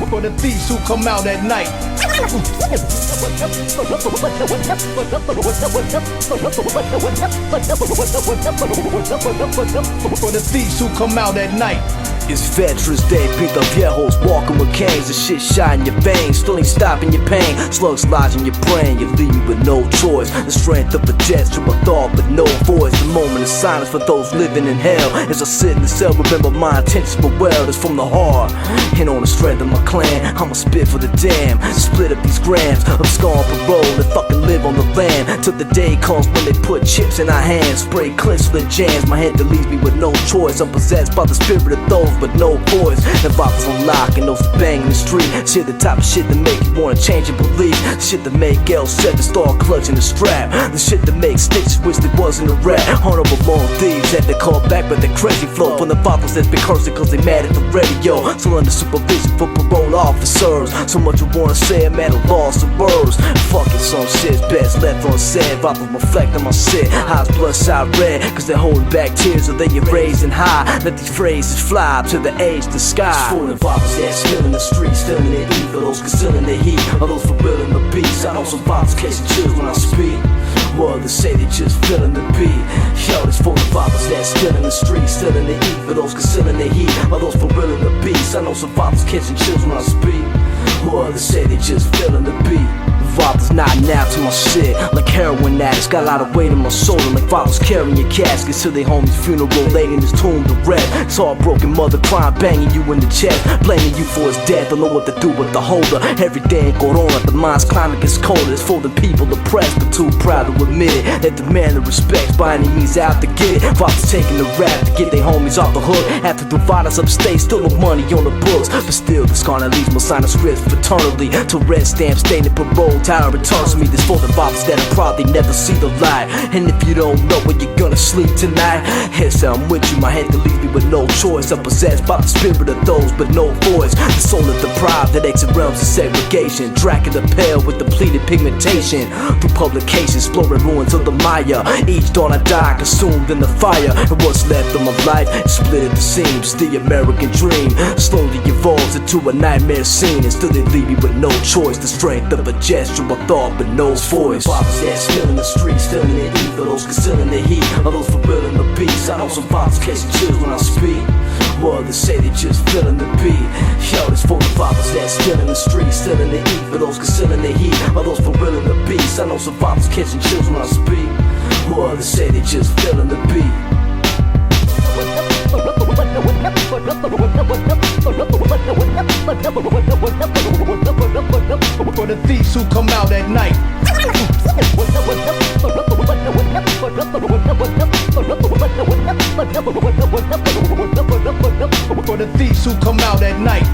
For the thieves who come out at night. For the thieves who come out at night. It's Veterans Day, beat up viejos walking with canes. The shit shot in your veins, still ain't stopping your pain. Slugs lodge in your brain, you leave me with no choice. The strength of a gesture, a thought but no voice. The moment of silence for those living in hell. As I sit in the cell, remember my intentions were well. It's from the heart, and on the strength of my clan, I'ma spit for the damn. Split up these grams, I'm scarred parole and fucking live on the land. Till the day comes when they put chips in our hands. Spray clips for the jams, my head that leaves me with no choice. I'm possessed by the spirit of those but no voice. The bottles on lock and those bang in the street. Shit, the type of shit that make you wanna change your belief. Shit that make L7 start clutching the strap. The shit that makes snitches wish they wasn't a rat. Honorable moral thieves that they call back with their crazy flow. From the fathers that's been cursing cause they mad at the radio. So under supervision for parole officers. So much you wanna say, I'm at a loss of words. Fucking some shit's best left unsaid. Fathers reflect on my shit. Eyes bloodshot red cause they're holding back tears or they get raised and high. Let these phrases fly to the age, the sky. Full of fathers that's still in the streets, still in the evil. Those concealing the heat, are those for real in the beats. I know some fathers catching chills when I speak. Well, others say they just feeling the beat. Yo, this for the fathers that's still in the streets, still in the evil. Those concealing the heat, are those for real in the beats. I know some fathers catching chills when I speak. Well, others say they just feeling the beat. Fathers nodding out to my shit like heroin addicts. Got a lot of weight in my shoulder like fathers carrying your caskets to their homie's funeral, laid in his tomb to rest. It's heartbroken mother crying, banging you in the chest, blaming you for his death. Don't know what to do with the holder. Every day ain't going on, the mind's climate gets colder. It's for the people oppressed but too proud to admit it. That demand the respect by any means out to get it. Fathers taking the rap to get their homies off the hook. After divide us upstate, still no money on the books. But still the scar that leaves my sign of scripts fraternally. To red stamp, stained and parole. Tower returns me, this for the fathers that are proud they never see the light. And if you don't know where you're gonna sleep tonight, here's how I'm with you, my head that leaves me with no choice. I'm possessed by the spirit of those but no voice. The soul of the pride that exit realms of segregation. Dracula pale with depleted pigmentation. Through publications, exploring ruins of the Maya. Each dawn I die, consumed in the fire. And what's left of my life is split at the seams. The American dream slowly evolves into a nightmare scene. And still they leave me with no choice. The strength of a gesture, a thought but no voice. Fathers that's still in the streets, still in the evil. Those concealing the heat, are those for real in the beats. I know some fathers catching chills when I speak. Well, others say they just feeling the beat. Yo, this for the fathers that's still in the streets, still in the evil. Those concealing the heat, are those for real in the beats. I know some fathers catching chills when I speak. Well, others say they just feeling the beat. For the thieves who come out at night. For the thieves who come out at night.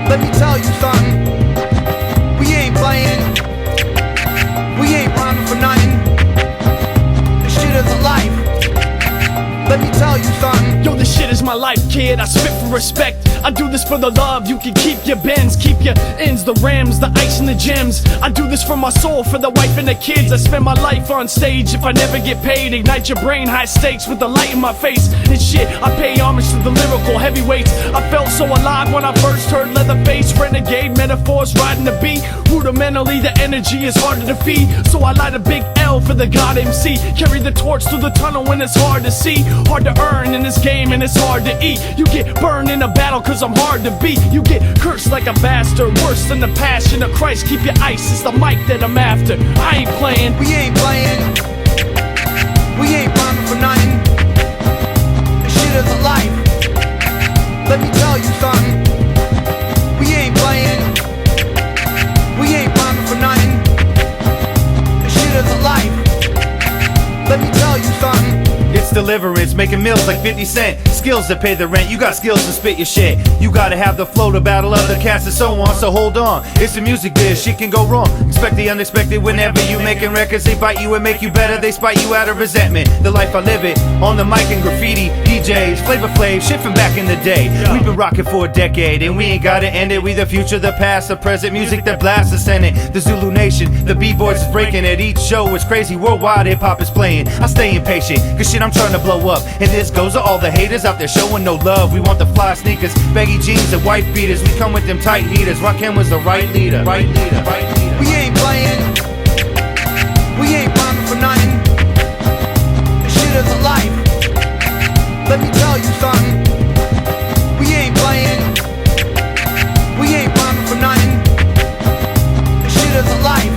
Let me tell you something. We ain't playing. We ain't rhyming for nothing. This shit is a life. Let me tell you something. Yo, this shit is my life, kid. I spit for respect. I do this for the love. You can keep your bends, keep your ends, the rims, the ice and the gems. I do this for my soul, for the wife and the kids. I spend my life on stage. If I never get paid, ignite your brain, high stakes with the light in my face. And shit, I pay homage to the lyrical heavyweights. I felt so alive when I first heard Leatherface, renegade metaphors riding the beat. Rudimentally, the energy is hard to defeat. So I light a big L for the God MC. Carry the torch through the tunnel when it's hard to see. Hard to earn in this game and it's hard to eat. You get burned in a battle cause I'm hard to beat. You get cursed like a bastard, worse than the passion of Christ. Keep your ice, it's the mic that I'm after. I ain't playing. We ain't playing. We ain't rhyming for nothing. This shit is a life. Let me tell you something. We ain't playing. We ain't rhyming for nothing. This shit is a life. deliverance, making meals like 50 cent. Skills that pay the rent, you got skills to spit your shit. You gotta have the flow to battle other cats and so on, so hold on. It's the music biz, shit can go wrong. Expect the unexpected whenever you making records. They bite you and make you better, they spite you out of resentment. The life I live it, on the mic and graffiti, DJs, Flavor Flav, shit from back in the day. We've been rocking for a decade, and we ain't gotta end it. We the future, the past, the present, music that blasts the Senate. The Zulu Nation, the B-boys is breaking at each show. It's crazy, worldwide hip-hop is playing. I stay impatient, cause shit I'm trying to blow up. And this goes to all the haters out there showing no love. We want the fly sneakers, baggy jeans and white beaters. We come with them tight heaters. Rakim was the right leader. We ain't playing, we ain't rhyming for nothing. This shit is a life. Let me tell you something. We ain't playing, we ain't rhyming for nothing. This shit is a life.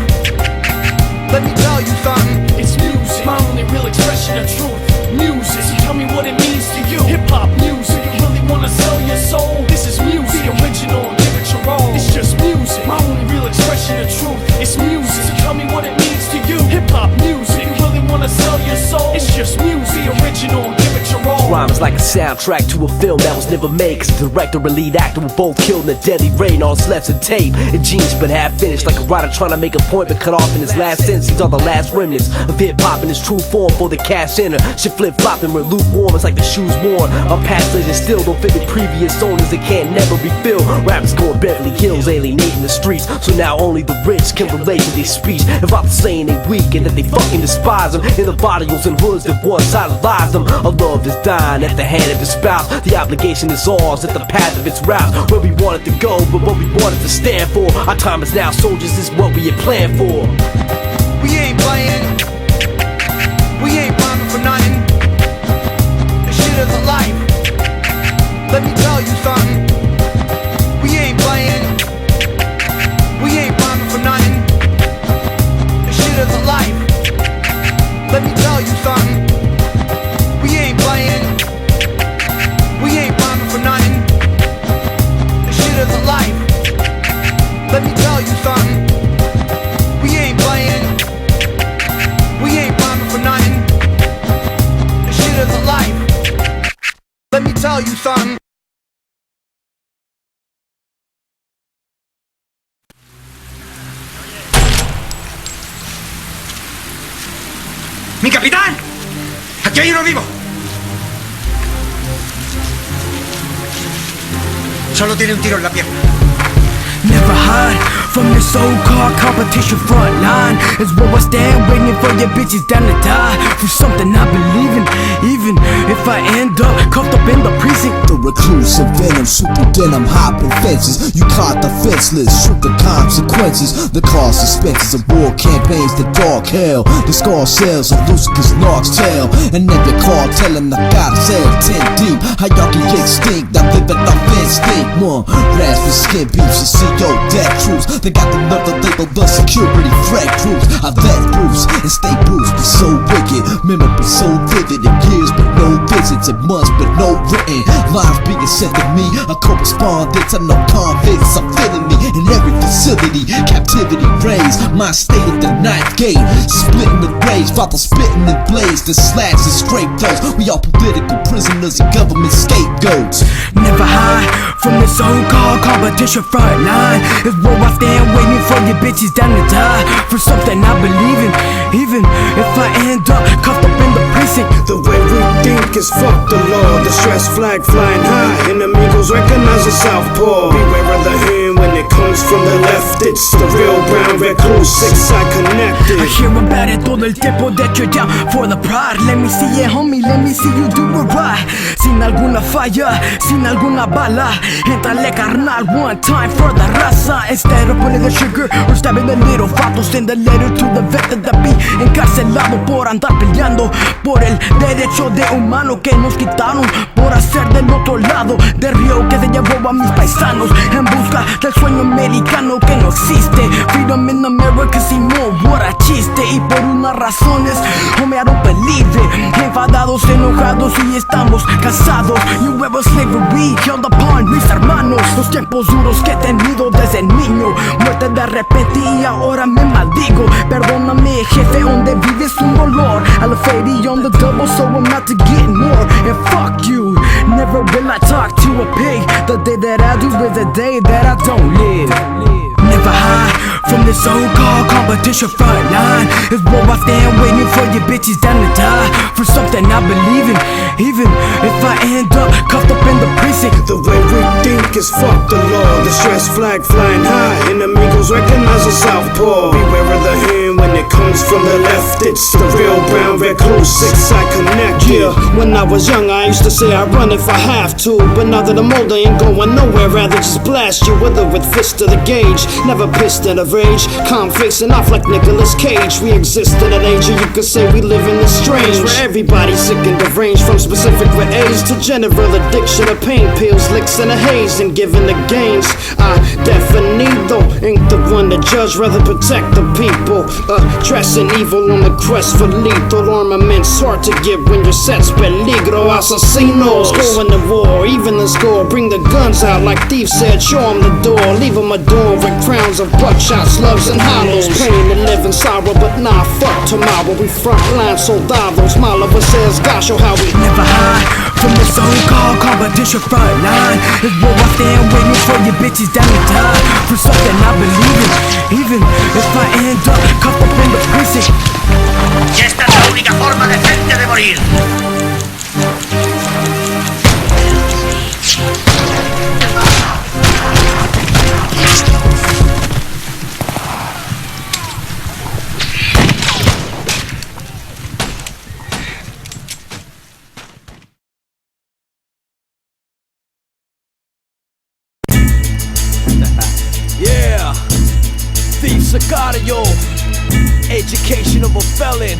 Let me tell you something. It's music, my only real expression of truth. Music, so tell me what it means to you. Hip-hop music, you really wanna sell your soul? This is music, the original, give it your all. It's just music, my only real expression of truth. It's music, so tell me what it means to you. Hip-hop music, you really wanna sell your soul? It's just music, the original, give it your all. Rhyme is like a soundtrack to a film that was never made, cause the director and lead actor were both killed in a deadly rain. All left in tape and jeans but half finished, like a writer trying to make a point but cut off in his last sentence. These are the last remnants of hip-hop in its true form for the cash inner. Shit flip-flopping, we're lukewarm, it's like the shoes worn. Our past legends still don't fit the previous owners, they can't never be filled. Rappers going Beverly Hills, alienating the streets, so now only the rich can relate to their speech. If I'm saying they weak and that they fucking despise them, in the barrios and hoods that once idolized them. Our love is dying at the hand of his spouse. The obligation is ours at the path of its route. Where we wanted to go, but what we wanted to stand for. Our time is now, soldiers, this is what we had planned for. We ain't playing, we ain't rhyming for nothing. This shit is a life. Let me tell you something. We ain't playing, we ain't rhyming for nothing. This shit is a life. Let me tell you something. We ain't playing, we ain't rhyming for nothing. This shit is a life. Let me tell you something. We ain't playing, we ain't rhyming for nothing. This shit is a life. Let me tell you something. ¡Mi capitán! ¡Aquí hay uno vivo! Solo tiene un tiro en la pierna. Never hide from the so-called competition front line. Is where I stand waiting for your bitches down to die for something I believe in, even if I end up cuffed up in the precinct. The reclusive venom, super denim, hopping fences. You caught the fenceless, shoot the consequences. The cost expenses of war campaigns, the dark hell. The scar cells of Lucifer's Narc's tail. And then the call telling I gotta sell 10 deep. How y'all can get extinct, I live at the instinct. One, raspy skin beefs, you see yo, death troops. They got another label, the security threat groups. I vet Bruce and stay Bruce, be so wicked. Memory so vivid, in years but no visits, in months but no written lines being sent to me. A correspondence, I know convicts are feeling me in every facility. Captivity reigns, my state at the ninth gate. Splitting the rage, father spitting in blades. The slacks and straight throats. We all political prisoners and government scapegoats. Never hide from the so-called competition front line. Is where I stand waiting for your bitches down to die for something I believe in, even if I end up cuffed up in the precinct. The way we think is fuck the law. The stress flag flying high. Enemigos recognize the southpaw. Beware of the hand when it comes from the left. It's the real brown recluse, six-side connected. I hear about it todo el tiempo that you're down for the pride. Let me see it, homie, let me see you do it right. Sin alguna falla, sin alguna bala. Entrale carnal one time for the raza. Instead of pulling the trigger or stabbing the little vatos, send a letter to the vet that be encarcelado por andar peleando por el derecho de humano que nos quitaron por hacer del otro lado del río que se llevó a mis paisanos en busca del sueño americano que no existe. Freedom in America sin more what a chiste. Y por unas razones, homie, I don't believe it. Enfadados, enojados y estamos cansados. You ever slavery killed upon mis hermanos. Los tiempos duros que he tenido desde niño. Muerte de repente y ahora me maldigo. Perdóname Oye jefe, donde vives un dolor. A la fady on the double, so I'm out to get more. And fuck you, never will I talk to a pig. The day that I do is the day that I don't live. Never hide from this so-called competition front line. It's where I stand waiting for you bitches down to die for something I believe in, even if I end up cuffed up in the precinct. The way we think is fuck the law. The stress flag flying high. Enemigos recognize a southpaw. Beware of the hand when it comes from the left. It's the real brown recluse, six-side connect. Yeah, when I was young I used to say I run if I have to, but now that I'm older I ain't going nowhere. Rather just blast you with fist to the gauge. Never pissed in a rage. Calm facing off like Nicolas Cage. We exist in an age, or you could say we live in the strange, where everybody's sick and deranged, from specific with age to general addiction of pain pills, licks in a haze, and giving the gains. I definido ain't the one to judge, rather protect the people. Dressing evil on the quest for lethal armaments. Hard to get when your set's peligro. Assassinos going to war, even the score. Bring the guns out like Thief said, show 'em the door. Leave 'em adorned with crowns of buckshot, slugs and hollows. Pain to live in sorrow, but nah, fuck tomorrow. We frontline soldados. Malava says, gosh, oh how we never hide from the so-called competition front line. It's where I stand waiting for you bitches down to die for something I believe in, even if I end up cuffed up in the precinct. Y esta es la única forma decente de morir. Yeah, Thief Sicario, education of a felon.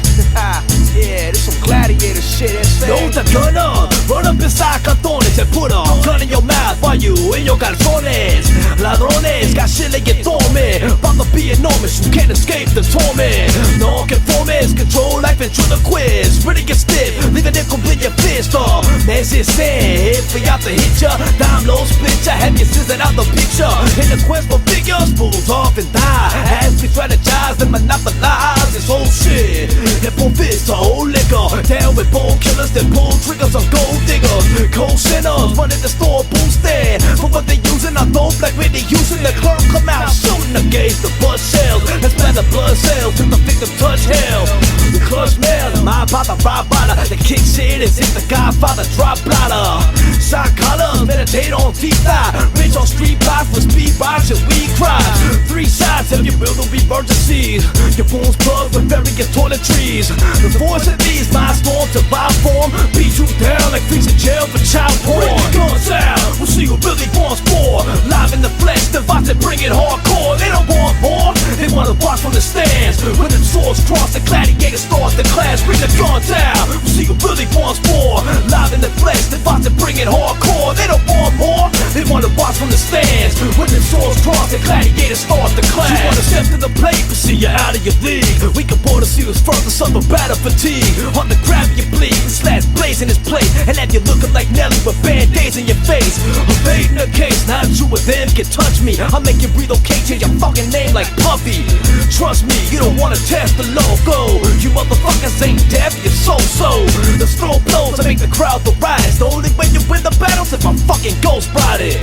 Yeah, this some gladiator shit. Load the gun up, run up inside cartones and put a gun in your mouth while you in your calzones. Ladrones, got shit like your torment. About to be enormous, you can't escape the torment. No conformist, control life and through the quiz. Ready get stiff, leaving it complete your fist off. Man's insane, if we out to hit ya. Dime low split ya, have you sizzling out the picture. In the quest for figures, fools off and die. As we strategize and monopolize this whole shit. Hip hop is the whole liquor. Down with bone killers that pull triggers on gold diggers. Cold sinners running the store boosted. For what they using, I don't like when they using. The clerk come out shooting against the blood shells. That's where the blood cells till the victim touch hell. The clutch mail, my papa rock bottle. The kick shit is if the Godfather drop blotter. Shot collars, meditate on T-Thigh. Rich on street blocks with speed rocks and weed cries. 3 shots and you build emergencies. Your wounds plugged with various toiletries. The voice of these minds storm to vibe form. Beat you down like freaks in jail for child porn. Bring the guns out, we'll see who really wants more. Live in the flesh, the vibes that bring it hardcore. They don't want more, they wanna watch from the stands. When the swords cross, the gladiators start the clash. Bring the guns out, we'll see who really wants more. Live in the flesh, the vibes that bring it hardcore. They don't want more, they wanna watch from the stands. When the swords cross, the gladiators start the clash. You wanna step to the plate, but see you're out of your league. We can board the seals further, suffer battle fatigue. On the grab you bleed, slash blazing his plate, and have you looking like Nelly with band-aids in your face. Evading the case, not you with them can touch me. I'll make you relocate, change your fucking name like Puffy. Trust me, you don't wanna test the logo. You motherfuckers ain't deaf, you're so-so. The throw blows to make the crowd the rise. The only way you win the battle's if I'm fucking ghost riding.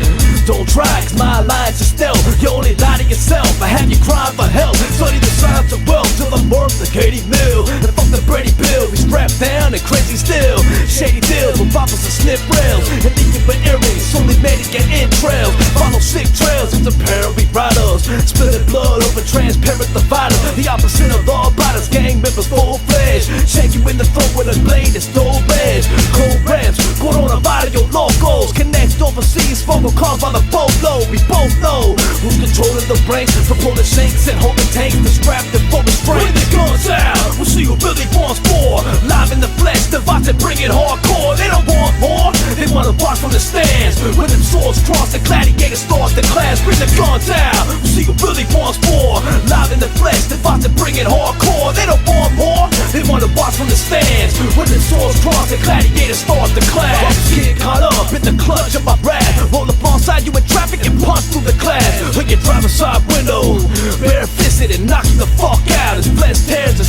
Don't try, cause my alliance is stealth. You only lie to yourself, I have you crying for help. Study the signs of wealth till I'm worth the Katie Mill. And fuck the Brady Bill, we strapped down and crazy still. Shady deals with bottles and snip rails. And leaving with earrings, only made it get entrails. Follow sick trails, it's apparent we riders. Spilling blood over transparent dividers. The opposite of law bodies, gang members full-fledged. Shake you in the throat with a blade that's stove edge. Cold ramps, coronavirus, locals. Connect overseas, vocal calls by the boatload. We both know who's controlling the brains. For pulling shanks and holding tanks to strap them for restraint. Bring the guns out, we'll see who really wants more. Live in the flesh, the vibes that bring it hardcore. They don't want more, they wanna watch from the stands. When the swords cross, the gladiators start the clash. Bring the guns out, we'll see who really wants more. Live in the flesh, the vibes that bring it hardcore. They don't want more, they wanna watch from the stands. When the swords cross, the gladiators start the clash. Get caught up in the clutch of my wrath. Roll up alongside you in traffic and punch through the glass. Look your driver's side window, bare fisted and knock you the fuck out. His flesh tears and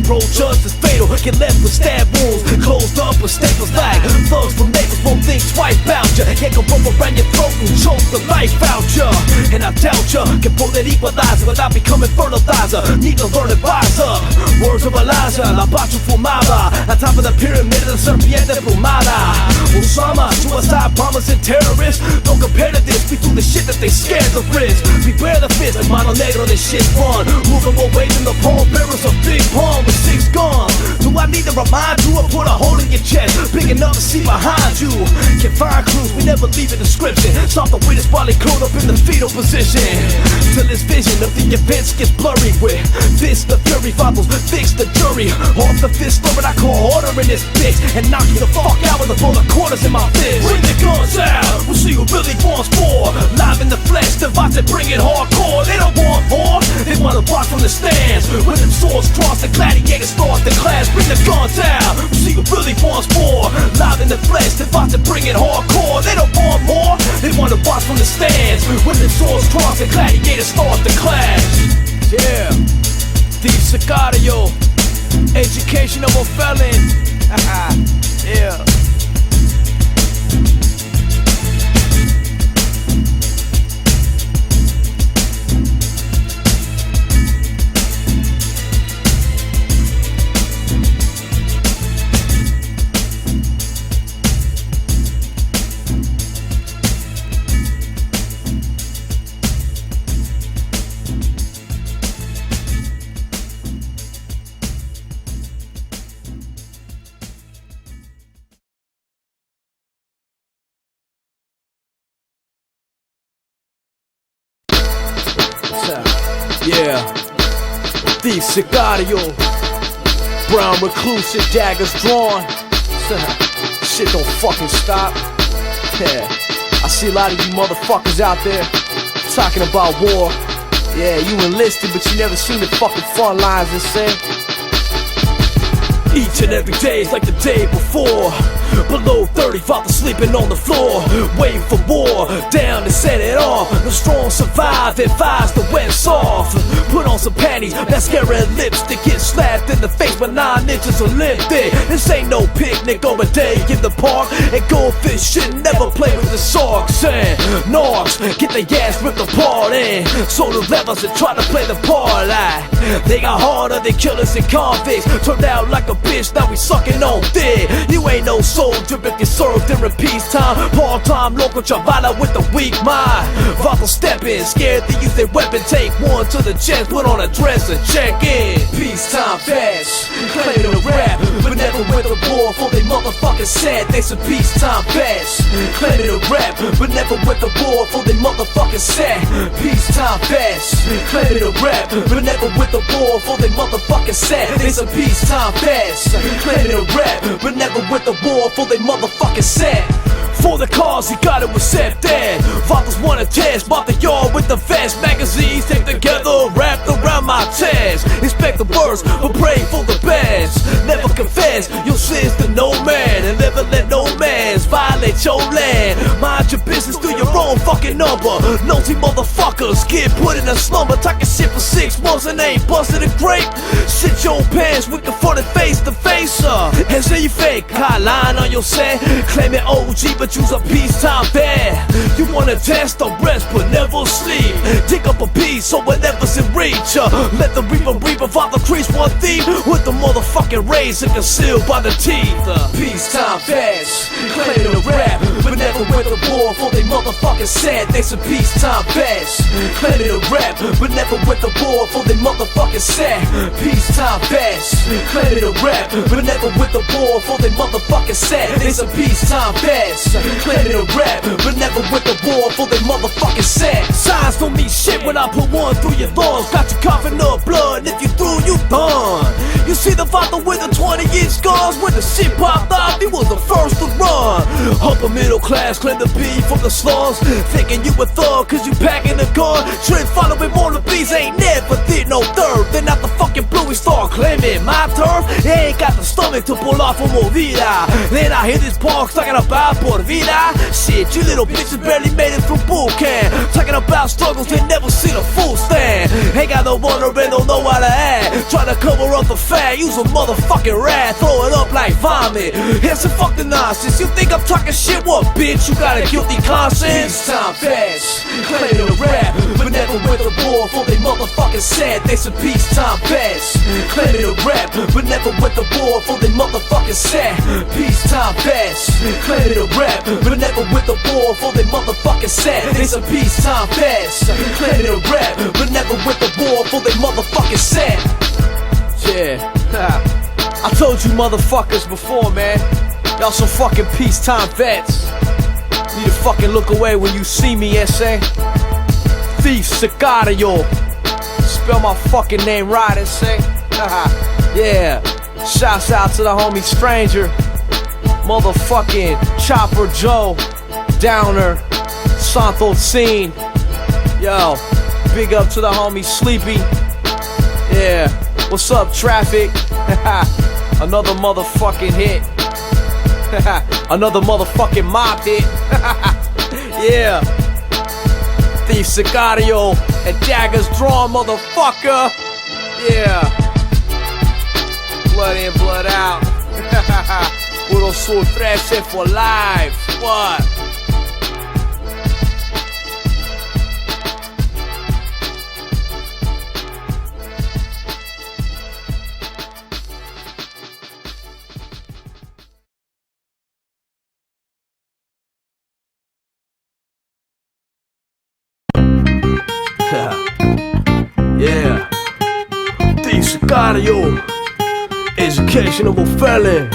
approach us is fatal. Get left with stab wounds, closed up with staples like thugs from neighbors won't think twice about ya. Can't go rub around your throat and choke the life out ya. And I doubt ya can pull that equalizer without becoming fertilizer. Need to learn advisor. Words of Elijah, la pachu fumada. On top of the pyramid of the serpiente plumada. Osama, suicide bombers and terrorists. Don't compare to this, we do the shit that they scared to risk. Beware the fist, like Mano Negro, this shit fun. Moving away from the pole bearers of big palm with 6 guns. Do I need to remind you or put a hole in your chest big enough to see behind you? Can find clues, we never leave a description. Stop the witness while they curled up in the fetal position. Till this vision of the events gets blurry with fist the fury follows, fix the jury. Off the fist slurring, I call order in this bitch and knock you the fuck out with a full of quarters in my fist. Bring the guns out, we'll see who really wants more. Live in the flesh, the vibes that bring it hardcore. They don't want war, they want to watch from the stands. With them swords crossed, the gladiators start the class. Bring the guns out, we'll see who really wants more. Live in the flesh, the vibes that bring it hardcore. They don't want more, they want to watch from the stands. With them swords crossed, the gladiators start the clash. Yeah, the Sicario, education of a felon. Yeah. Yeah, the Sicario, brown recluse, daggers drawn. Shit don't fucking stop. Yeah, I see a lot of you motherfuckers out there talking about war. Yeah, you enlisted, but you never seen the fucking front lines and say. Each and every day is like the day before. Below 30, father sleeping on the floor, waiting for war, down to set it off. The strong survive, advise the wet soft. Put on some panties, mascara and lipstick. Get slapped in the face with 9 inches of lifted. This ain't no picnic or a day in the park. And goldfish shit never play with the sharks. And narcs get their ass ripped apart. And so the levels that try to play the part like they got harder than killers and convicts. Turned out like a bitch, now we sucking on dick. You ain't no soldier if you served during peacetime. Part-time local chavala with a weak mind. Vato step in, scared to use their weapon. Take one to the chest, put on a dress and check in. Peacetime vets, claiming to rap, but never with a war for they motherfucking sad. They some peacetime vets, claiming to rap, but never with a war for they motherfucking sad. Peacetime vets, claiming to rap, but never with a war for they motherfucking sad. They some peacetime vets, claiming to rap, but never with a war for they motherfucking sad. For the cause, you gotta accept that. Fathers wanna test, bought the yard with the vest. Magazines taped together, wrapped around my chest. Expect the worst, but pray for the best. Never confess your sins to no man, and never let no man violate your land. Mind your business, do your own fucking number. Nosy motherfuckers get put in a slumber, talking shit for 6 months and ain't busted a grape. Shit your pants, we confronted face to face, and say you fake, hot line on your set, claiming OG, but you's a peacetime vet. You wanna test the rest, but never sleep. Dig up a piece, so whatever's in reach. Let the reaper father crease one thief with the motherfucking razor concealed by the teeth. Peacetime vets, claiming to rap, but never went to war for they motherfucking sad. They some peacetime vets, claiming to rap, but never went to war for they motherfucking sad. Peacetime vets, claiming to rap, but never went to war for they motherfucking sad. They some peacetime vets, claiming to rap, but never went to war for they motherfucking sad. Signs don't mean shit when I put one through your lungs. Got you coughing up blood, and if you through, you done. You see the father with the 20-inch scars. When the shit popped off, he was the first to run. Upper middle class, claim to be from the slums, thinking you a thug cause you packing a gun. Trend following more than bees, ain't never did no third. Then out the fucking blue, we start claiming my turf. They ain't got the stomach to pull off a movida. Then I hear this park talking about por vida. Shit, you little bitches barely made it through boot camp. Talking about struggles, they never seen a full stand. Ain't got no wonder and don't know how to act. Trying to cover up the fat, use a motherfucking rat, throw it up like vomit. Here's some fucking nonsense. You think I'm talking shit? What, bitch? You got a guilty conscience? Peace time vets, claiming to rap, but never went to war for they motherfucking said. They some peace time vets, claiming to rap, but never went to war for they motherfucking said. Peace time vets, claiming to rap, but never went to war for they motherfucking said. They some peace time vets, claiming to rap, but never went to war for they motherfucking said. Yeah, I told you motherfuckers before, man. Y'all some fucking peacetime vets. Need to fucking look away when you see me, essay. Thief Sicario. Spell my fucking name right, essay. Yeah. Shouts out to the homie Stranger. Motherfucking Chopper Joe. Downer. Santo Scene. Yo. Big up to the homie Sleepy. Yeah. What's up, Traffic? Another motherfucking hit. Another motherfucking mob hit. Yeah. Thief Sicario and daggers drawn, motherfucker. Yeah. Blood in, blood out. Puro Sur 13 for life. What? Yeah. Thief Sicario, education of a felon.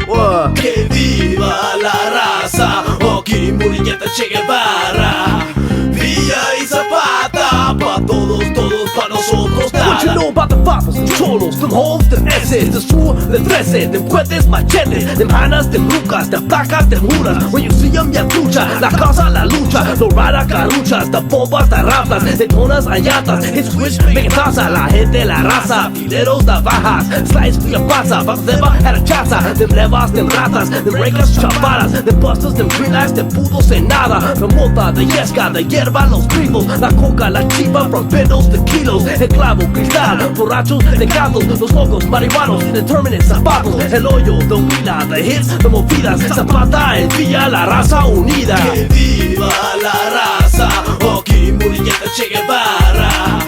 What? Que viva la raza, o que murieta Che Guevara. Villa y Zapata, pa' todos, todos, pa' nosotros. What you know about the fathers, the cholos, them homes, them S's, the sur, the 13, them cuetes, machetes, them hanas, them rucas, them placas, them mulas. When you see them ya escucha, la causa, la lucha, los rara caruchas, the bombas, the ramplas, de tonas, ayatas, hit switch, make taza, la gente, la raza, fileros, the bajas, slice, fría pasa, Baxdeva, had a chaza, them levas, them ratas, them recas, chaparas, them busters, them green eyes, them pudos, en nada, the mota, the yesca, the hierba, los gringos, la coca, la chiva, from pedos, the kilos, el clavo, cristal, borrachos, de gatos, los locos, marihuanos, indeterminate, zapatos, el hoyo, the huila, the hits, the movidas, Zapata, el Villa, la raza unida. Que viva la raza, o que murieta Che Guevara.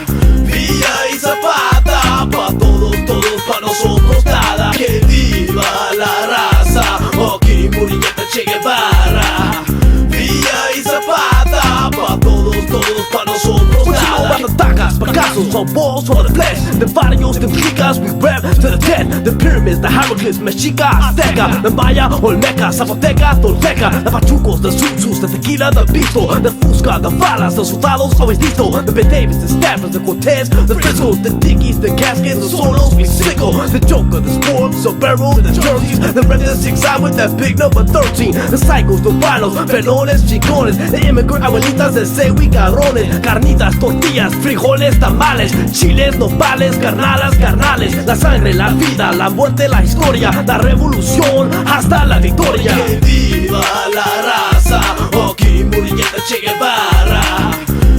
Villa y Zapata, pa' todos, todos, pa' nosotros nada. Que viva la raza, o que murieta Che Guevara. Villa y Zapata, pa' todos, todos, pa' nosotros nada. The tagas, Picassos, on balls for the flesh. The barrios, the chicas, we rap to the dead. The pyramids, the hieroglyphs, Mexica, Azteca, the Maya, Olmeca, Zapoteca, Tolteca, the Pachucos, the Zuzus, the Tequila, the Pisto, the Fusca, the Falas, the Soldados, always listo. The Ben Davis, the Staffers, the Cortez, the Frizzles, the Dickies, the Caskets, the Solos, we sickle. The Joker, the Sports, the Barrel, the Jerseys, the Red, the 6-eye with that big number 13. The Psychos, the Rhinos, Felones, Chicones, the immigrant abuelitas that say we garrones, carnitas, tortillas, frijoles, tamales, chiles, nopales, carnalas, carnales, la sangre, la vida, la muerte, la historia, la revolución hasta la victoria. Que viva la raza, o que murieta Che Guevara.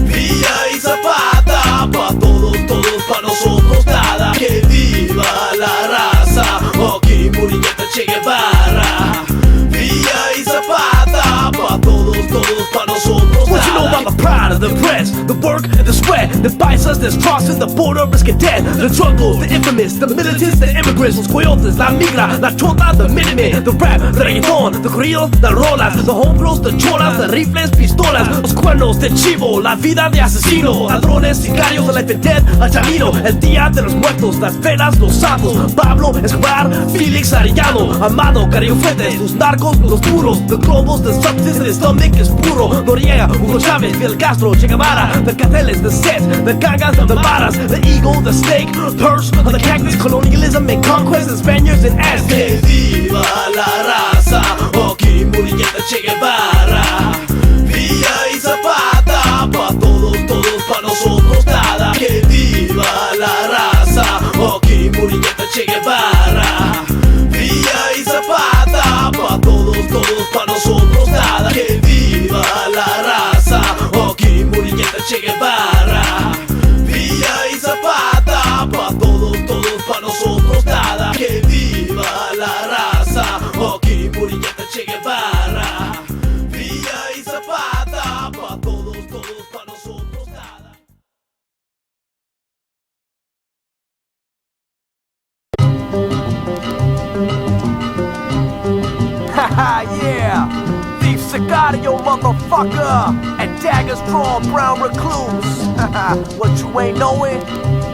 Villa y Zapata, pa' todos, todos, pa' nosotros nada. Que viva la raza, o que murieta Che Guevara. Villa y Zapata, pa' todos, todos, pa' nosotros nada. What you know about the pride of the press, the work and the sweat that bites us, that's crossing the border, risking death. The struggle, the infamous, the militants, the immigrants, los coyotes, la migra, la chota, the minutemen, the rap, the reggaeton, the corridos, the rolas, the homebrews, the cholas, the rifles, pistolas, los cuernos de chivo, la vida de asesino, ladrones, sicarios, the life and death, al camino, el día de los muertos, las velas, los santos, Pablo Escobar, Félix Arellano, Amado, Carrillo Fuentes, los narcos, los duros, the globals, the substance, the stomach is puro, Noriega, Hugo Chávez, Fidel Castro, Che Guevara, the carteles, the sets, the gangas, the varas, the eagle, the snake, purse, the cactus, colonialism and conquest, the Spaniards and Aztecs. Que viva la raza, o que murieta Che Guevara. Villa y Zapata, pa' todos, todos, pa' nosotros nada. Que viva la raza, o que murieta Che Guevara. Villa y Zapata, pa' todos, todos, pa' nosotros nada. Que viva la raza, o que murieta Che Guevara. Villa y Zapata, pa' todos, todos, pa' Yeah, thief Sicario, motherfucker, and daggers drawn, brown recluse. What you ain't knowing?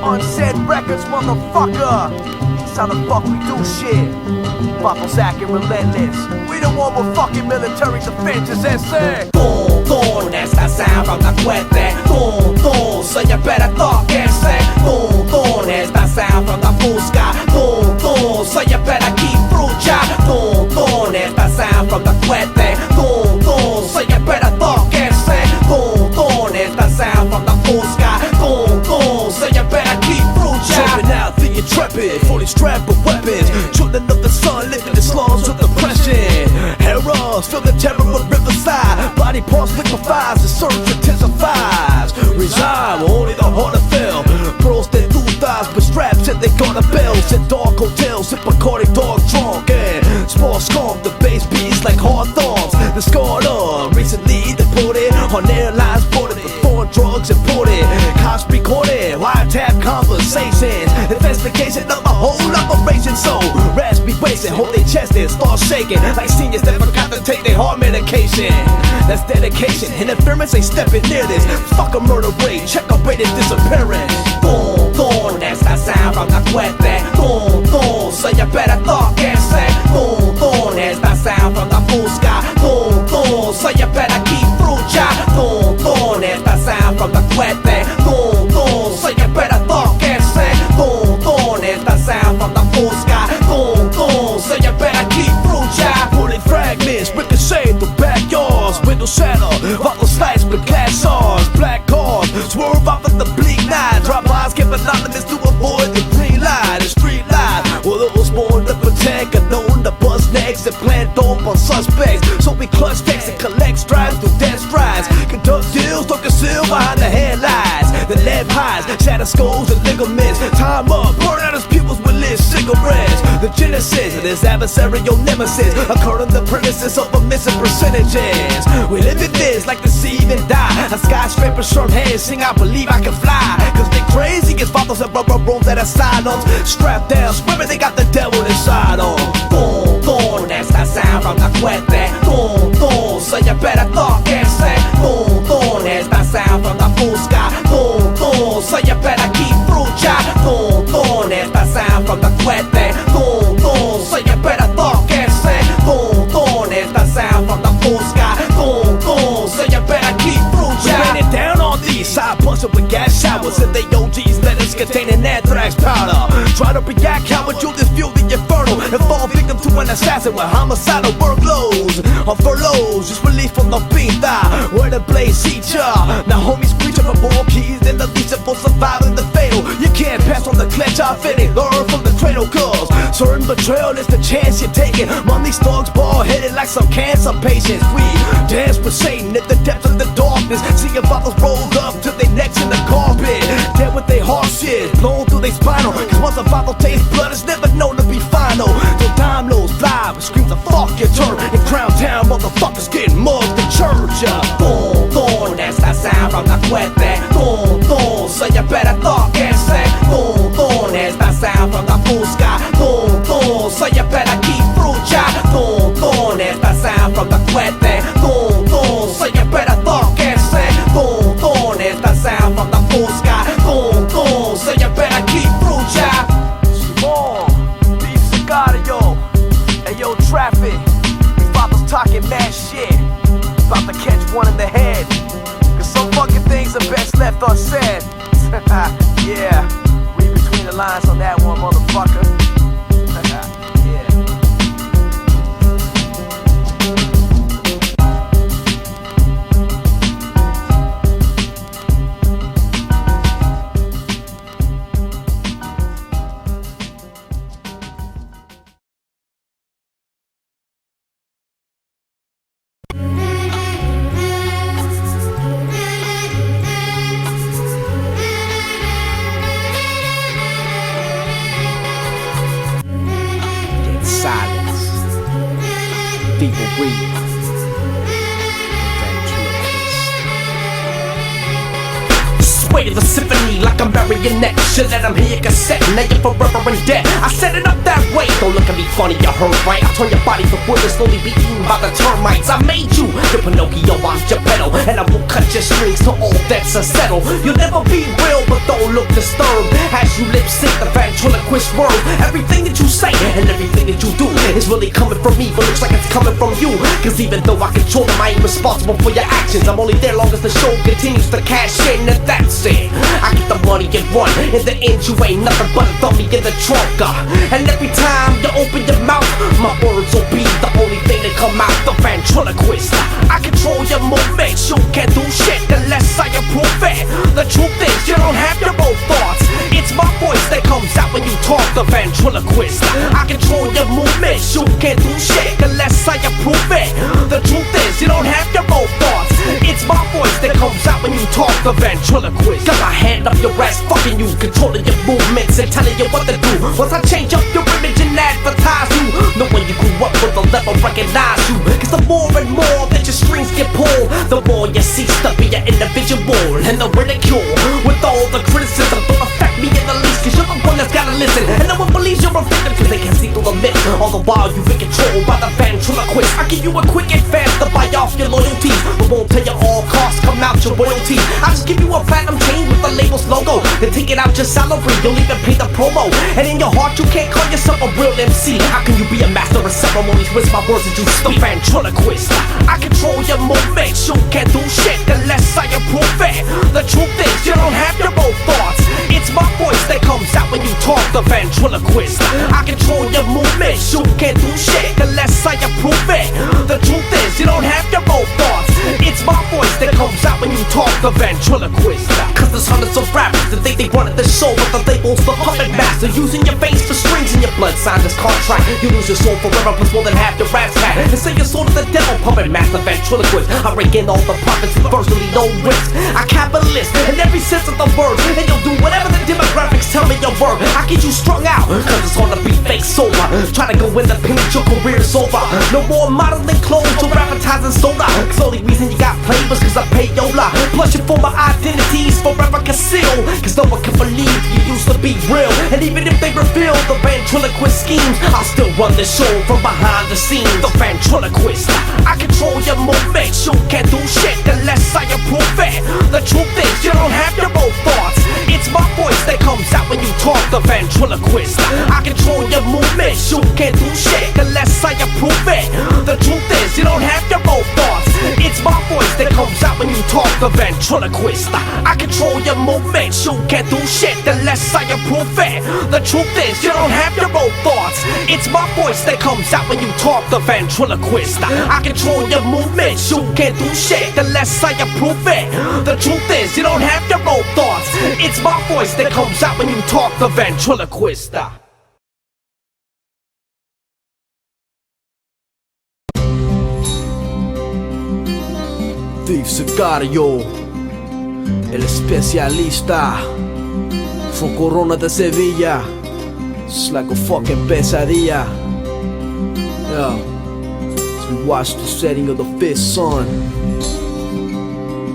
Unsaid records, motherfucker. That's how the fuck we do shit. Papa's acting relentless. We the one with fucking military defenses and say boom, boom, that's the sound from the cuete. Boom, boom, so you better talk and say boom, boom, that's the sound from the fusca. Boom, boom, so you better keep frucha. Boom, boom, that's the sound from the cuete. Boom, boom, so you better talk and say boom, boom, that's the sound from the fusca. Boom, boom, so you better keep frucha. Jumping out the intrepid, fully strapped with weapons. Children of the sun, living in slums with oppression. Heroes feel the terror of riverside. Body parts liquefies, the surge intensifies. Resign, only the heart of fell. Bros that do thighs, but straps and they got the bells. In dark hotels, sip Bacardi, dog drunk. And small scum, the bass beats like hard thumbs. The scarred on, recently deported on airlines boarded with foreign drugs imported. Cops recorded, wiretap conversations. Investigation of a whole operation. So rats be wasting, hold their chest and start shaking like seniors that forgot to take their heart medication. That's dedication, interference ain't stepping near this. Fuck a murder rate, check a rated disappearance. Boom, boom, that's the sound from the cuete. Boom, boom, so you better talk and say boom, boom, that's the sound from the fusca. Boom, boom, so you better keep frucha. Boom, boom, that's the sound from the cuete. Boom, boom, so you better talk and say boom, boom, that's the sound from the fusca. Boom, boom, so you better keep frucha. Bullet fragments, ricochet through backyards. Window shatter, follow slice with glass stars. Black cars, swerve off of the bleak night. Drop eyes, keep anonymous to avoid the green light. The street light, well it was born to protect. Unknown to buzz necks and plant dope on suspects. So we clutch texts and collect strides through death strides. Conduct deals, don't conceal behind the headlights. The lead highs, shatter skulls and ligaments. Time up, burn out his pupils with lit cigarettes. The genesis of this adversarial nemesis occurred on the premises of a missing percentages. We live in this like the sea and die. A skyscraper short head sing I believe I can fly. Cause they crazy as fathers of rubber rooms that asylums. Strapped down, screaming they got the devil inside them. Boom, boom, that's the sound from the cuete. Boom, boom, so you better talk and say boom, boom, that's the sound from the fusca. Boom, boom, so you better keep frucha. Boom, boom, that's the sound from the cuete. Boom, boom, so you better talk and say boom, boom, that's the sound from the fusca. Boom, boom, so you better keep frucha. We ran it down on these side busted with gas showers. And they OGs letters containing anthrax powder. Try to react how would you this fuel the inferno and fall victim to an assassin with homicidal workloads. On furloughs, just released from the pinta where the blaze eat ya. Now homies preaching for more keys than the least for surviving the fatal. You can't pass on the clutch off any, learn from the cradle cause certain betrayal is the chance you're taking. Money thugs bald headed like some cancer patients. We dance with Satan at the depths of the darkness. See your fathers rolled up to their necks in the carpet. Dead with their heart shit blown through their spinal. Cause once a father tastes blood, it's never known to be final. So time lows fly with screams of fuck your turn. In Crown Town, motherfuckers getting mugged in church. Boom, boom, that's the sound from the cuete. Boom, boom, so you better talk and say boom, boom, that's the sound from the fusca. Boom, boom, so you better keep frucha. Boom, boom, that's the sound from the cuete. Boom, boom, so you better talk and say boom, boom, that's the sound from the fusca. Boom, boom, so you better keep frucha. Simon, thief Sicario, ayo traffic. These fathers talking mad shit. About to catch one in the head. Cause some fucking things are best left unsaid. Yeah, read between the lines on that one, motherfucker. Yeah. People read. Sway to the symphony like a marionette. Should let them hear cassette now you're forever in debt. I set it up that way, don't look at me funny, you heard right. I turn your body to wood and slowly be eaten by the termites. I made you, the Pinocchio, I'm Geppetto, and I will cut your strings till all debts are settled. You'll never be real, but don't look disturbed as you lip sync the ventriloquist word. Everything that you say and everything that you do is really coming from me, but looks like it's coming from you. Cause even though I control them, I ain't responsible for your actions. I'm only there long as the show continues to cash in, and that's it. I get the money and run, in the end you ain't nothing but a dummy in the trunk. And every time you open your mouth, my words will be the only thing that come out. The ventriloquist, I control your movements. You can't do shit unless I approve it. The truth is you don't have your own thoughts. It's my voice that comes out when you talk. The ventriloquist, I control your movements. You can't do shit unless I approve it. The truth is you don't have your own thoughts. It's my voice that comes out when you talk. The ventriloquist, got my hand up your ass, fucking you, controlling your movements and telling you what to do. Once I change up your image and advertise you, know when you grew up with a level recognize you. Cause the more and more that your strings get pulled, the more you cease to be an individual. And the ridicule with all the criticism don't affect me in the least, cause you're the one that's gotta listen. And no one believes you're a victim cause they can see through the myth. All the while you've been controlled by the ventriloquist. I give you a quick and fast to buy off your loyalties, but won't tell you all costs come out your royalties. I just give you a platinum chain with the label's logo, then take it out your salary, you'll even pay the promo. And in your heart you can't call yourself a real MC. How can you be a master of ceremonies with my words that you speak? Ventriloquist, I control your movements. You can't do shit unless I approve it. The truth is you don't have your own thoughts. It's my voice that comes out when you talk. The ventriloquist, I control your movements. You can't do shit unless I approve it. The truth is you don't have your own thoughts. It's my voice that comes out when you talk. The ventriloquist, cause there's hundreds of rappers that think they wanted the show, but the label's the puppet master, using your veins for strings and your blood sign this contract. You lose your soul forever plus more than half your rap's cat, and sell your soul to the devil. Puppet master, ventriloquist, I rake in all the profits with virtually no risk. I capitalist in every sense of the word, and you'll do whatever the demographics tell me your word. I get you strung out, cause it's hard to be fake sober. Try to go independent, your career's over. No more modeling clothes or advertising soda, cause only reason you got played was cause I paid Yola. Plus your former identities forever concealed, cause no one can believe you used to be real. And even if they reveal the ventriloquist schemes, I'll still run the show from behind the scenes. The ventriloquist, I control your movements. You can't do shit unless I approve it. The truth is you don't have your own thoughts. It's my voice that comes out when you talk. The ventriloquist, I control your movements. You can't do shit unless I approve it. The truth is you don't have your own thoughts. It's my voice that comes out when you talk. The ventriloquist, I control your movements. You can't do shit unless I approve it. The truth is you don't have your own thoughts. It's my voice that comes out when you talk. The ventriloquist, I control your movements. You can't do shit unless I approve it. The truth is you don't have your own thoughts. It's my voice that comes out when you talk. The ventriloquist. Thief Sicario, el especialista, from Corona de Sevilla. It's like a fucking pesadilla. Yeah, as we watch the setting of the fifth sun.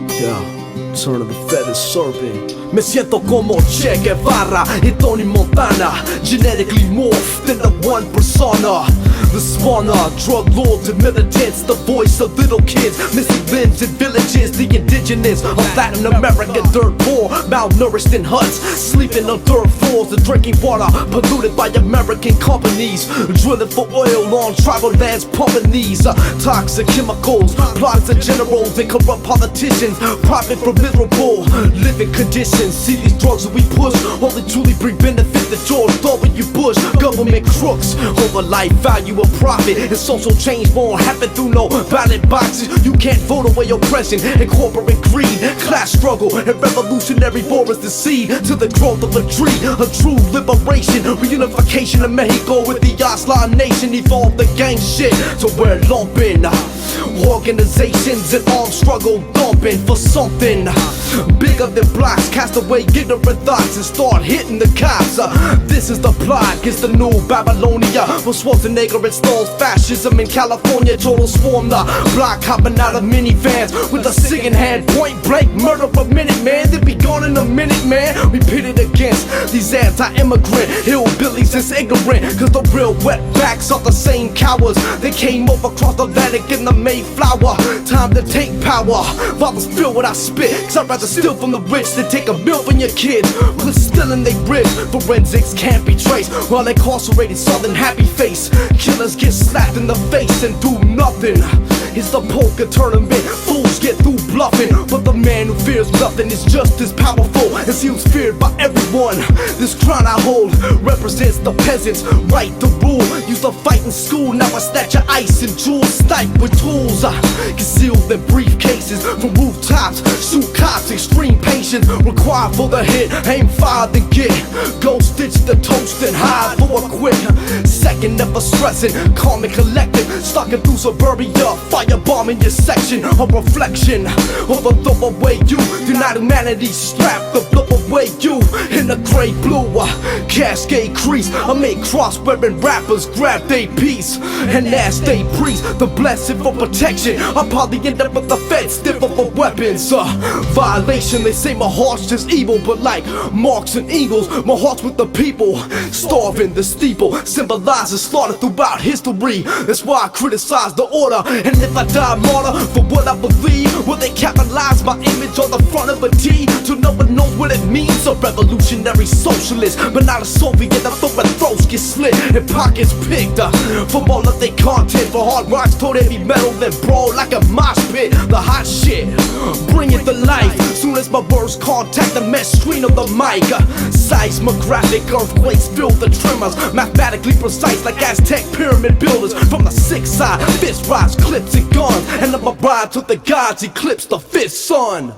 Yeah, turn of the feathered serpent. Me siento como Che Guevara y Tony Montana, genetically morphed into one persona. The spawner, drug lords and militants, the voice of little kids, missing limbs in villages, the indigenous of Latin America, dirt poor, malnourished in huts, sleeping on dirt floors, the drinking water polluted by American companies, drilling for oil on tribal lands, pumping these toxic chemicals, plots of generals and corrupt politicians, profit from miserable living conditions. See these drugs that we push only truly bring benefit to George W. Bush. Government crooks over life value of profit, and social change won't happen through no ballot boxes. You can't vote away oppression and corporate greed. Class struggle and revolutionary war is the seed to the growth of a tree. A true liberation, reunification of Mexico with the Aztlan nation. Evolved the gang shit to where lumping organizations and armed struggle dumping for something bigger than blocks. Cast away ignorant thoughts and start hitting the cops. This is the plot, it's the new Babylonia. Where Schwarzenegger installs fascism in California. Total swarm the block, hopping out of minivans with a stick in hand. Point blank murder per minute, man. They be gone in a minute, man. We pitted against these anti-immigrant hillbillies that's ignorant, cause the real wetbacks are the same cowards. They came over across the Atlantic in the Mayflower. Time to take power. Fathers feel what I spit, cause I'd rather steal from the rich than take a bill from your kids. But still in they ribs, forensics can't be traced. While incarcerated southern happy face, killers get slapped in the face and do nothing. It's the poker tournament, fools get through bluffing. But the man who fears nothing is just as powerful and seems feared by everyone. This crown I hold represents the peasants' right to rule. Used to fight in school, now I snatch your ice and jewels. Snipe with tools, I conceal their briefcases from rooftops. Shoot cops, extreme patience required for the hit. Aim fire, then get go stitch the toast and hide for a quick second. Never stressing, calm and collected, stalking through suburbia, firebombing your section. A reflection of a throw away you, denied humanity, strapped to blow away you in the gray blue cascade crease. I make cross-wearing rappers grab they piece and ask they priest the blessing for protection. I probably end up with the feds stiffer for weapons. Violation, they say my heart's just evil, but like Marx and Engels, my heart's with the people. Starving the steeple symbolizes slaughter throughout history. That's why I criticize the order. And if I die martyr for what I believe, will they capitalize my image on the front of a T till no one knows what it means? A revolutionary socialist, but not a Soviet. I thought my throats get slit and pockets picked from all of their content. For hard rocks told heavy metal, then brawl like a mosh pit. The hot shit, bring it to life. Soon as my words contact the mesh screen of the mic, seismographic earthquakes fill the tremors, mathematically precise like Aztec pyramid builders. From the sick side, fist rods, clips and guns, and I'm a bride to the gods, eclipse the fifth sun.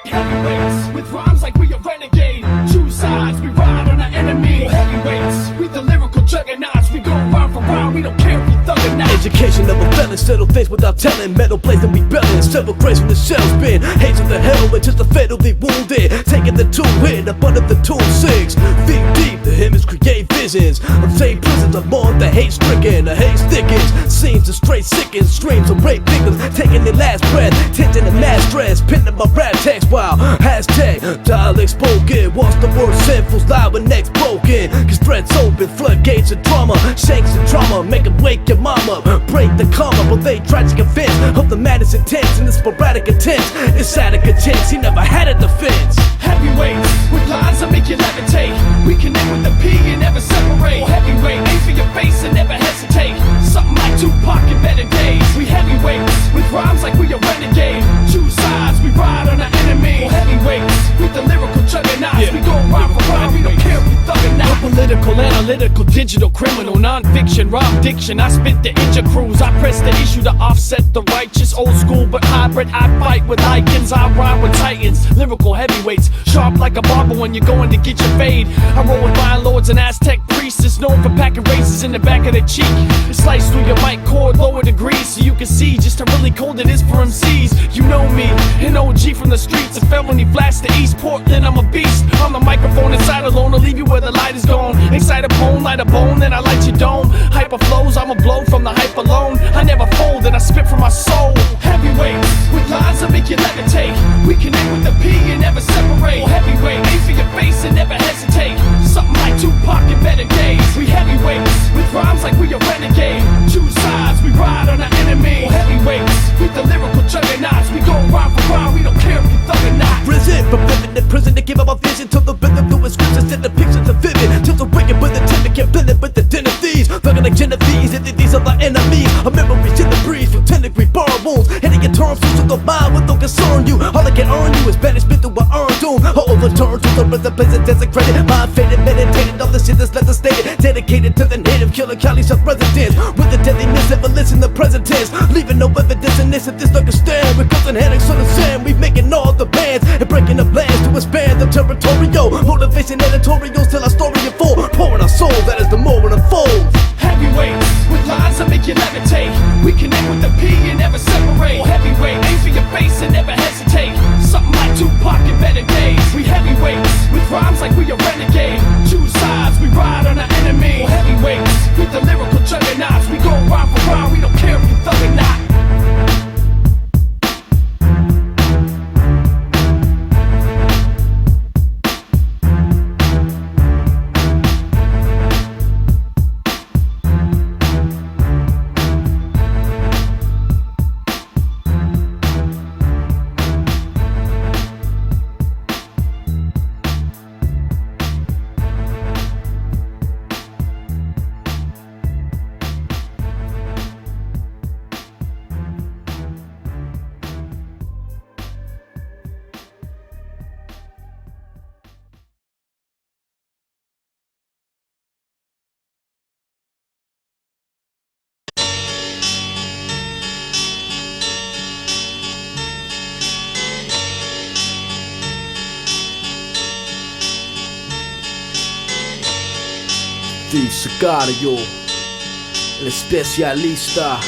Heavyweights, with rhymes like we a renegade. Choose sides, we ride on our enemy. Heavyweights, we the lyrical juggernauts. We go round for round, we don't care if we thug or not. Education of a felon, settle things without telling. Metal plays and rebelling, several grace from the shell spin. Hates of the hell, it's just a fatally wounded. Taking the 2 hit up under the 2-6. Think deep, the hymns create visions of same prisons of more the hate stricken. The hate thickens, seems to straight sickens. Streams of rape victims, taking their last breath. Tension and mass stress, pinning my rap text while hashtag dialect spoken. Once the word sinful's loud when next broken. Cause threats open, floodgates of drama, shanks and trauma, make them wake your mama. Break the karma, but they try to convince of the madness intense and the sporadic attempts. It's out of content, he never had a defense. Heavyweights, with lines that make you levitate. We connect with the P and never separate. Heavyweight, aim for your face and never hesitate. Something like Tupac in better days. We heavyweights, with rhymes like we a renegade. Choose sides, we ride on our enemy. Heavyweights, with the lyrical juggernauts. We go round for round, we don't care if we thug or not. Political, analytical, digital, criminal, non-fiction, rhyme diction. I spit the inja crews. I press the issue to offset the righteous. Old school but hybrid, I fight with icons. I rhyme with titans, lyrical heavyweights. Sharp like a barber when you're going to get your fade. I roll with vine lords and Aztec priests, known for packing razors in the back of their cheek. Slice through your mic cord, lower degrees, so you can see just how really cold it is for MCs. You know me, an OG from the streets. A felony blast to East Portland, I'm a beast. On the microphone inside alone, I'll leave you where the light is gone. Excite a bone, light a bone, then I light your dome. Hyper flows, I'm a blow from the hype alone. I never fold and I spit from my soul. Heavyweights, with lines that make you levitate. We connect with the P and never separate. Heavyweight, aim for your face and never hesitate. Something like Tupac in better days. We heavyweights, with rhymes like we a renegade. Choose sides, we ride on our enemy. Heavyweights, with the lyrical juggernauts. We go round for round, we don't care if you thug or not. Risen from living in prison to give up my vision till the rhythm through his scriptures and the pictures are vivid. Till the wicked with the timid get blended with the den of thieves. Thugging like Genevieve, and these are the enemies. A memories in the breeze from 10-degree bar wounds. And your terms to the mind what don't concern you. All that can earn you is banishment through an earned doom. Or overturn to the rhythm, place it desecrated. Mind faded, meditated, all the shit that's left stated. Dedicated to the native killer Cali South residents. With the deadliness of in the present tense. Leaving no evidence in this if this don't stand. With guns and headaches on the sand, we making all the bands. And breaking the plans to expand the territorial. Motivation editorials tell our story in full. Pouring our soul, that is the more it unfolds. Heavyweights, with lines that make you levitate. We connect with the P and never separate. Heavyweight, aim for your face and never hesitate. Something like Tupac in better days. We heavyweights, with rhymes like we a renegade. Choose sides, we ride on the enemy. Heavyweights, with the lyrical juggernauts. We go rhyme for rhyme, we don't care if you thug or not. Sicario, el especialista,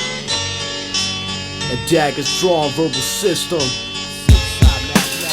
a dagger's drawn verbal system.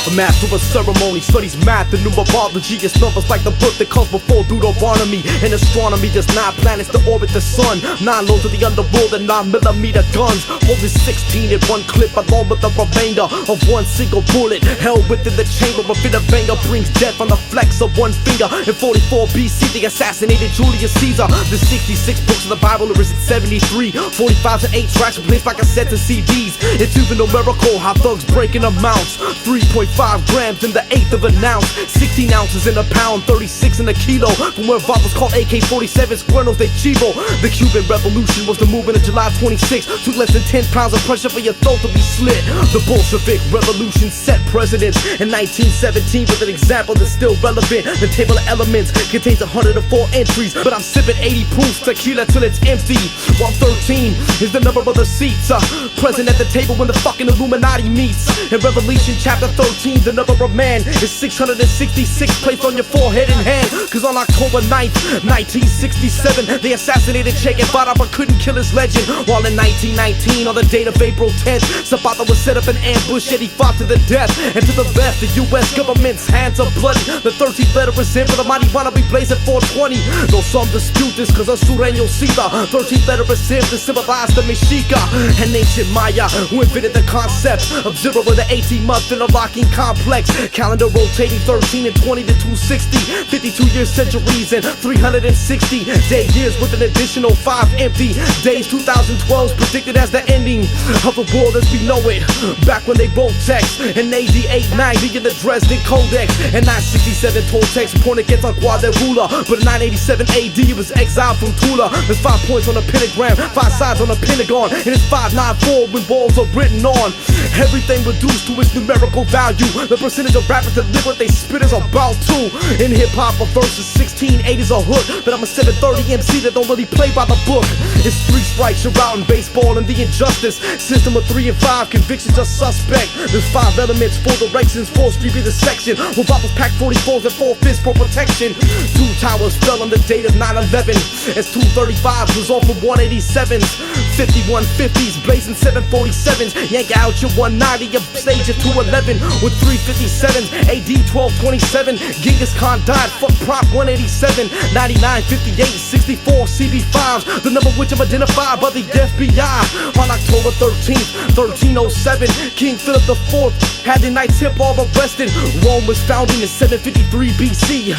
A master of ceremony, studies math and numerology. It's numbers like the book that comes before Deuteronomy. In astronomy, there's 9 planets that orbit the sun. 9 loads of the underworld and 9mm guns. Holding 16 in one clip, along with the remainder of one single bullet. Held within the chamber of a banger brings death on the flex of one finger. In 44 BC, they assassinated Julius Caesar. The 66 books of the Bible are written 73. 45s and 8 tracks replaced by cassettes and CDs. It's even a miracle how thugs breaking amounts. 3.5 grams in the 1/8 of an ounce, 16 ounces in a pound, 36 in a kilo. From where bottles called AK-47s, Cuernos de Chivo. The Cuban Revolution was the movement of July 26. Took less than 10 pounds of pressure for your throat to be slit. The Bolshevik Revolution set precedents in 1917 with an example that's still relevant. The table of elements contains 104 entries, but I'm sipping 80 proof tequila till it's empty. While 13 is the number of the seats present at the table when the fucking Illuminati meets. In Revelation chapter 13, the number of man is 666 placed on your forehead and hand. Cause on October 9th, 1967, they assassinated Che Guevara but couldn't kill his legend. While in 1919, on the date of April 10th, Zapata was set up an ambush yet he fought to the death. And to the left, the US government's hands are bloody. The 13th letter is in for the marijuana we blaze at 420. Though some dispute this cause of Sureño Sita. 13th letter is in to symbolize the Mexica and ancient Maya who invented the concept of zero with the 18-month interlocking complex. Calendar rotating 13 and 20 to 260. 52 year centuries and 360 day years with an additional 5 empty days. 2012's predicted as the ending of the world as we know it. Back when they wrote text in AD 890 in the Dresden Codex. And 967 told text pointed against Agua de Rula. But in 987 AD it was exiled from Tula. There's 5 points on a pentagram, 5 sides on a pentagon. And it's 594 when walls are written on. Everything reduced to its numerical value. The percentage of rappers that live what they spit is about 2. In hip-hop a verse is 16, 8 is a hook. But I'm a 730 MC that don't really play by the book. It's 3 strikes, you're out in baseball and the injustice. System of 3 and 5, convictions are suspect. There's 5 elements, 4 directions, 4 street be the section. With bottles packed 44s and 4 fists for protection. 2 towers fell on the date of 9/11. As 235s was off of 187s. 5150s blazing 747s. Yank out your 190, your stage at 211 with 357s. AD 1227. Genghis Khan died, fuck Prop 187. 9958, 64 CB5s. The number which I'm identified by the FBI. On October 13th, 1307, King Philip IV had the Knights Templar arrested. Rome was founded in 753 BC.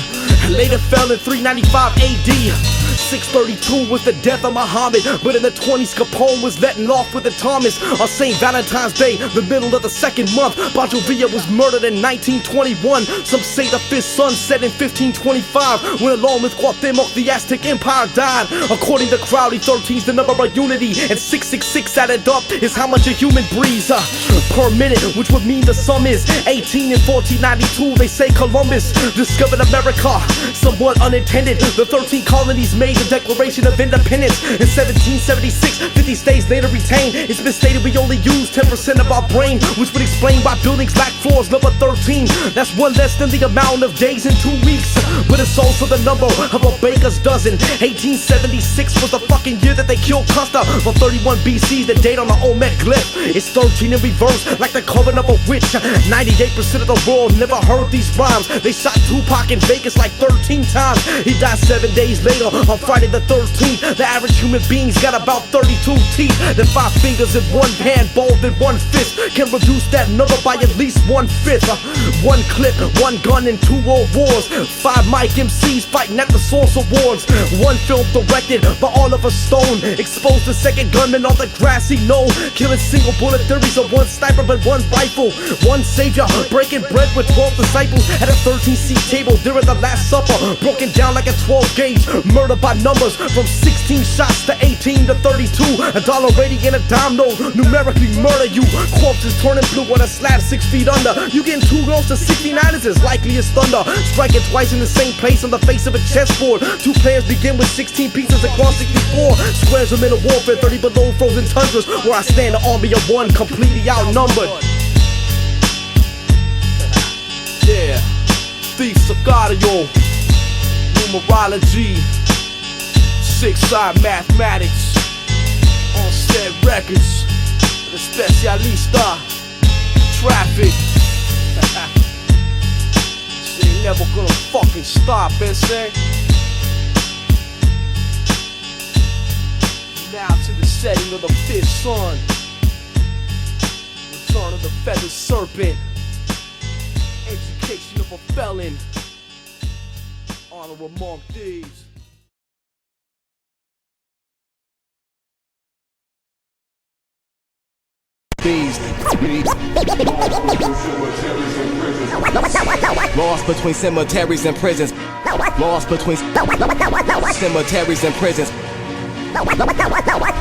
Later fell in 395 AD. 632 was the death of Muhammad, but in the 20s Capone was letting off with the Thomas. On St. Valentine's Day, the middle of the second month, Pancho Villa was murdered in 1921. Some say the fifth son set in 1525, when along with Cuauhtemoc the Aztec Empire died. According to Crowley, 13's the number of unity, and 666 added up is how much a human breathes per minute, which would mean the sum is 18. In 1492 they say Columbus discovered America, somewhat unintended. The 13 colonies made the Declaration of Independence in 1776. 50 states later retained. It's been stated we only use 10% of our brain, which would explain why buildings lack floors. Number 13, that's one less than the amount of days in 2 weeks, but it's also the number of a baker's dozen. 1876 was the fucking year that they killed Custer. For 31 BC, the date on the Olmec glyph. It's 13 in reverse, like the coven of a witch. 98% of the world never heard these rhymes. They shot Tupac in Vegas like 13 times. He died 7 days later on Friday the 13th. The average human being's got about 32 teeth. Then 5 fingers in one hand, balled in one fist can reduce that number by at least 1/5. One clip, one gun, and 2 world wars. 5 mic MCs fighting at the Source Awards. One film directed by Oliver Stone exposed the second gunman on the grassy knoll, killing single bullet theories of one sniper but one rifle. One savior breaking bread with 12 disciples at a 13-seat table during the Last Supper, broken down like a 12 gauge. Murder by numbers from 16 shots to 18 to 32. A dollar rating and a dime note numerically murder you. Corpses turning blue on a slab 6 feet under. You getting 2 rolls to 69 is as likely as thunder. Striking twice in the same place on the face of a chessboard. 2 players begin with 16 pieces across 64 squares of middle warfare. 30 below frozen tundras where I stand, an army of one completely outnumbered. Yeah, Thief Sicario, numerology, 6-side mathematics, on set records, the specialista, traffic. Shit ain't never gonna fucking stop, say. Now to the setting of the 5th sun, return of the feathered serpent, education of a felon, honor among thieves. Lost between cemeteries and prisons. Lost between cemeteries and prisons. Lost between cemeteries and prisons.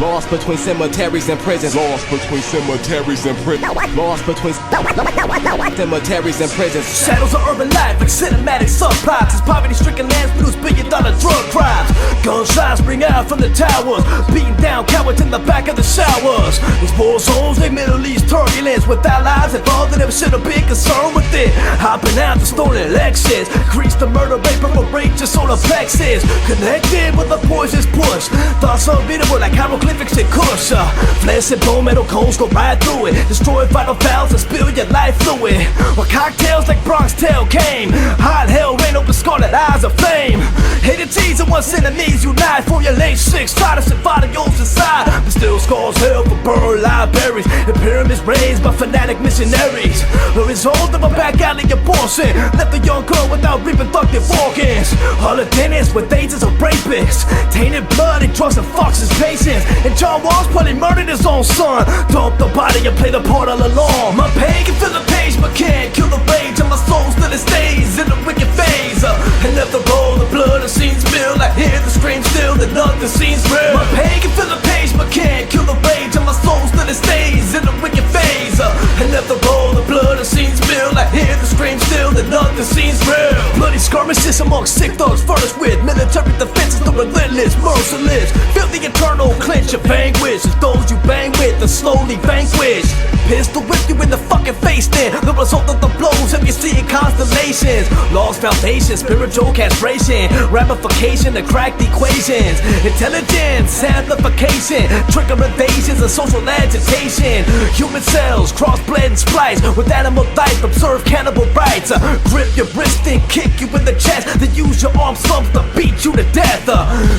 Lost between cemeteries and prisons. Lost between cemeteries and prisons. Shadows of urban life like cinematic subplots. As poverty-stricken lands produce billion-dollar drug crimes. Gunshots ring out from the towers, beating down cowards in the back of the showers. These war zones, they Middle East turbulence, without lives involved, and never should have been concerned with it. Hopping out the stolen elections, increase the murder rate, perforate your solar plexus. Connected with the poison's push. Thoughts unbeatable like hieroglyphics and kush. Flesh and bone, metal cones go right through it. Destroy vital valves and spill your life fluid. Or cocktails like Bronx Tale came. Hot hell rain open scarlet eyes of flame. Hated teens and once enemies unite. For your late 6, try to survive the yours inside. But still scars hell for burned libraries and pyramids raised by fanatic missionaries. The result of a back alley abortion left a young girl without reproductive organs. All the dentists with ages of rapists, tainted blood and drugs and fucks his patience. And John Walsh probably murdered his own son. Dumped the body and played the part all along. My pain can fill the page but can't kill the rage. And my soul still stays in the wicked phase. And if the roll the blood and scenes spill, I hear the scream still that nothing seems real. My pain can fill the page but can't kill the rage. And my soul still stays in the wicked phase. And if the roll the blood and scenes spill, I hear the scream still that nothing seems real. Bloody skirmishes amongst sick thugs furnished with military defenses, the relentless, merciless. Feel the eternal clench of anguish as those you bang with are slowly vanquished. Pistol whip you in the fucking face then. The result of the blows have you seeing constellations. Lost foundation, spiritual castration, ramification to cracked equations. Intelligence, amplification, trigger invasions and social agitation. Human cells, crossbred and spliced with animal life, observe cannibal rights. Grip your wrist and kick you in the chest. Then use your arm slumps to beat you to death.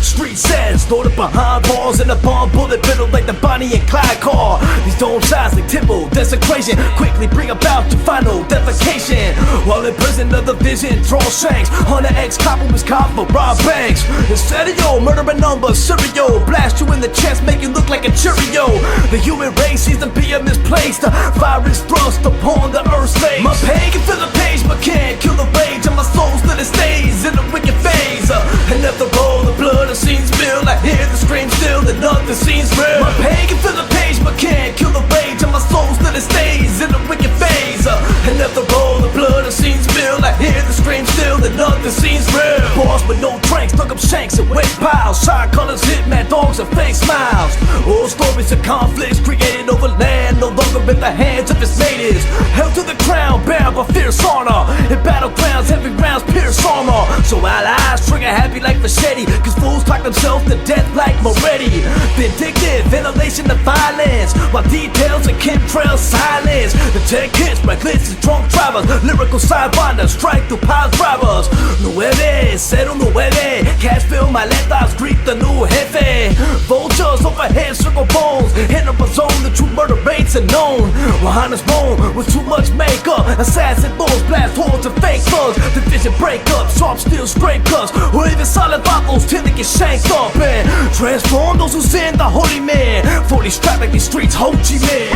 Street says, loaded behind bars in a bomb bullet riddle like the Bonnie and Clyde car. These dome shots like Timbo total desecration quickly bring about your final defecation. While in prison of the vision, draw shanks on the ex-copper was caught for rob banks. Instead of your murdering numbers, serial blast you in the chest, make you look like a Cheerio. The human race seems to be misplaced. The virus thrust upon the earth's face. My pain can fill the page, but can't kill the rage of my soul still it stays in the wicked phase. And if the roll of blood the scenes spill, I hear the scream still that nothing seems real. My pain can fill the page, but can't kill the rage of my soul still it stays in the wicked phase. And if the roll of blood the scenes spill, I hear the scream still that nothing seems real. Bars with no drinks, stuck up shanks and wet piles. Shot colors hit mad dogs and fake smiles. All stories of conflicts created over land, no longer in the hands of its natives. Held to the crown, bound by fierce honor. In battlegrounds, heavy rounds pierce armor. So allies trigger happy like machete, cause fools talk themselves to death like Moretti. Vindictive, ventilation of violence, while details and chemtrails silence. The tech hits, reckless and drunk drivers, lyrical sidewinders, strike through pile drivers. 909, cash fill my laptops, greet the new jefe. Vultures overhead, circle bones, in a zone, the true murder rates are known. Behind his bone with too much makeup, assassin bulls blast holes and fake thugs. Division breakup, sharp steel scrape cuts, or even solid bottles till they get shanked up and transform those who sin the holy man. 40 strapped like these streets, Ho Chi Minh.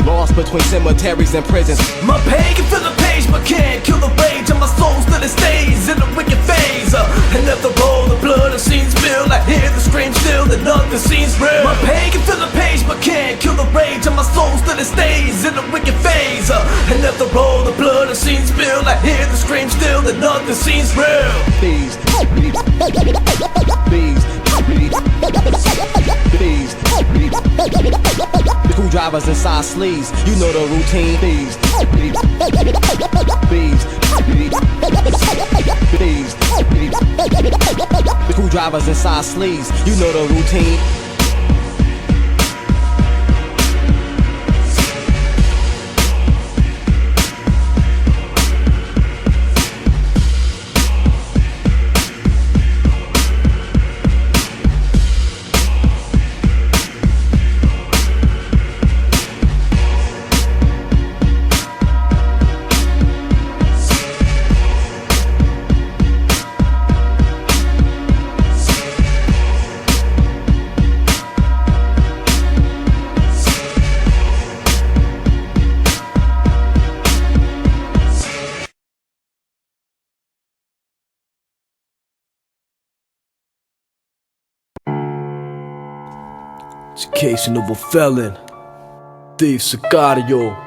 Lost between cemeteries and prisons. My pain can fill the page, but can't kill the rage of my soul still it stays in the wicked phase. And if the roll of blood the scenes spill, I hear the scream still that nothing seems real. My pain can fill the page, but can't kill the rage of my soul still it stays in the wicked phase. And if the roll of blood the scenes spill, I hear the scream still that nothing seems real. These screwdrivers inside sleeves, you know the routine. These screwdrivers inside sleeves, you know the routine. Education of a felon, thief Sicario.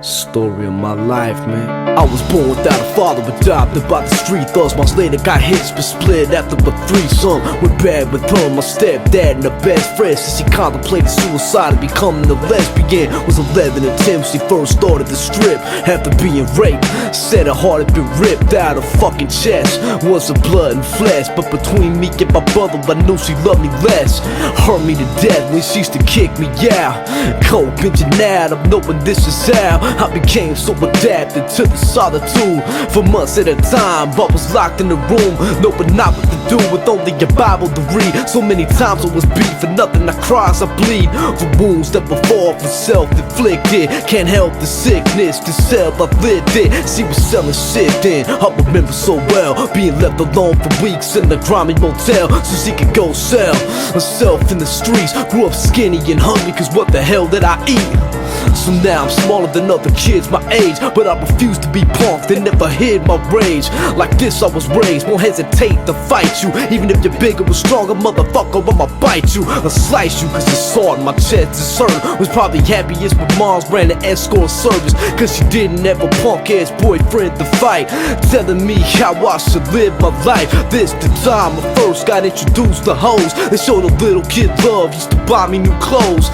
Story of my life, man. I was born without a father, adopted by the street thugs. Months later got hitched but split after a threesome. Went bad with him, my stepdad and the best friend. Since he contemplated suicide and becoming a lesbian. Was 11 attempts, she first started to strip. After being raped, said her heart had been ripped out of fucking chest. Was of blood and flesh, but between me and my brother I knew she loved me less. Hurt me to death when she used to kick me out. Cold pinching out, I'm knowing this is how I became so adapted to the solitude. For months at a time, I was locked in the room, knowing not what to do with only a Bible to read. So many times I was beat for nothing, I cry as I bleed. For wounds that were far from self-inflicted. Can't help the sickness, the cell I lived in. She was selling shit then, I remember so well. Being left alone for weeks in the grimy motel, so she could go sell herself in the streets. Grew up skinny and hungry, cause what the hell did I eat? So now I'm smaller than other kids my age, but I refuse to be punked and never hid my rage. Like this I was raised, won't hesitate to fight you. Even if you're bigger or stronger, motherfucker, I'ma bite you or slice you. Cause the sword in my chest is certain. Was probably happiest when moms ran the escort service, cause she didn't have a punk ass boyfriend to fight, telling me how I should live my life. This the time I first got introduced to hoes. They showed a little kid love, used to buy me new clothes.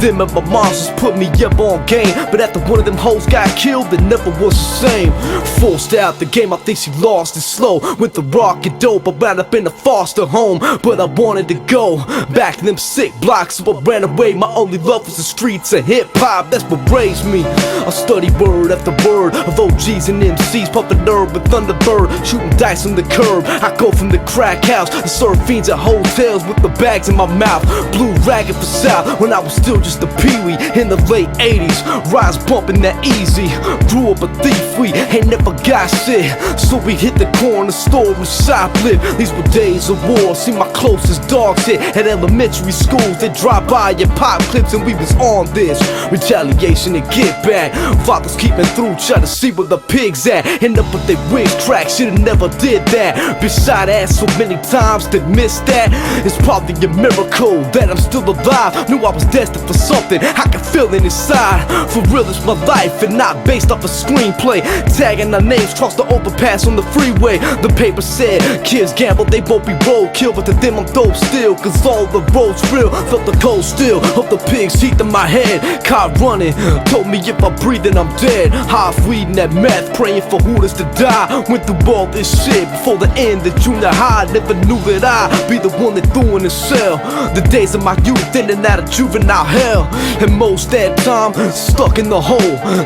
Them and my moms just put me up on game, but after one of them them hoes got killed, it never was the same. Forced out the game, I think she lost it slow. With the rock and dope, I ran up in a foster home, but I wanted to go back to them sick blocks, so I ran away. My only love was the streets of hip-hop, that's what raised me. I study word after word of OGs and MCs, pumping herb with Thunderbird, shooting dice on the curb. I go from the crack house to serve fiends at hotels with the bags in my mouth. Blue ragged for South when I was still just a peewee in the late 80s. Rise bumping that easy, grew up a thief, we ain't never got shit, so we hit the corner store and shoplift. These were days of war, see my closest dogs hit at elementary schools. They drive by and pop clips and we was on this retaliation and get back. Fathers keeping through, try to see where the pigs at, end up with their wigs cracked, should've never did that. Been shot at so many times that missed that. It's probably a miracle that I'm still alive. Knew I was destined for something, I can feel it inside. For real it's my life and not based off a screenplay. Tagging our names across the overpass on the freeway. The paper said, kids gamble, they won't be roadkill, but to them I'm dope still, cause all the roads real. Felt the cold still of the pigs teeth in my head. Caught running, told me if I breathe then I'm dead. Half weeding that meth, praying for hooters to die. Went through all this shit before the end of junior high. Never knew that I'd be the one that threw in the cell. The days of my youth in and out of juvenile hell, and most that time stuck in the hole.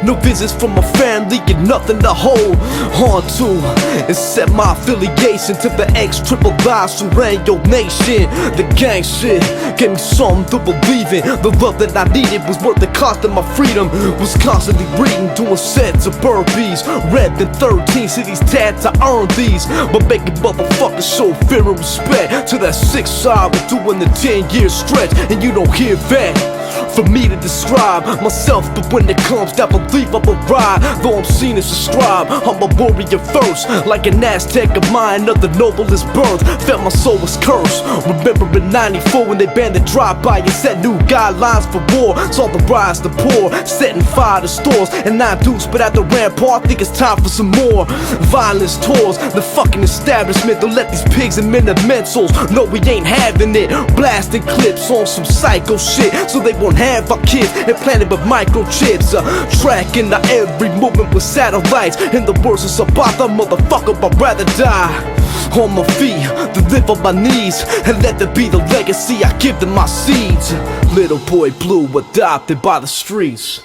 No visits from my family and nothing to hold on to, and set my affiliation to the X-triple-I who ran your nation. The gang shit gave me something to believe in. The love that I needed was worth the cost of my freedom. Was constantly reading, doing sets of burpees. Read in 13 cities, tats, I earned these. But making motherfuckers show fear and respect to that 6 side, we're doing the 10-year stretch, and you don't hear that for me to describe myself. But when it comes to belief, I will ride. Though I'm seen as a scribe, I'm a warrior first, like an Aztec of mine of the noblest birth. Felt my soul was cursed. Remember in 94 when they banned the drive-by and set new guidelines for war. Saw the rise the poor, setting fire to stores, and 9 dudes but at the rampart. Think it's time for some more violence tours. The fucking establishment, don't let these pigs and mentals know we ain't having it. Blasting clips on some psycho shit so they won't have our kids implanted with microchips. Tracking our every movement with satellites. In the words of Sabata, motherfucker, I'd rather die on my feet than live on my knees, and let that be the legacy I give to my seeds. Little boy blue, adopted by the streets.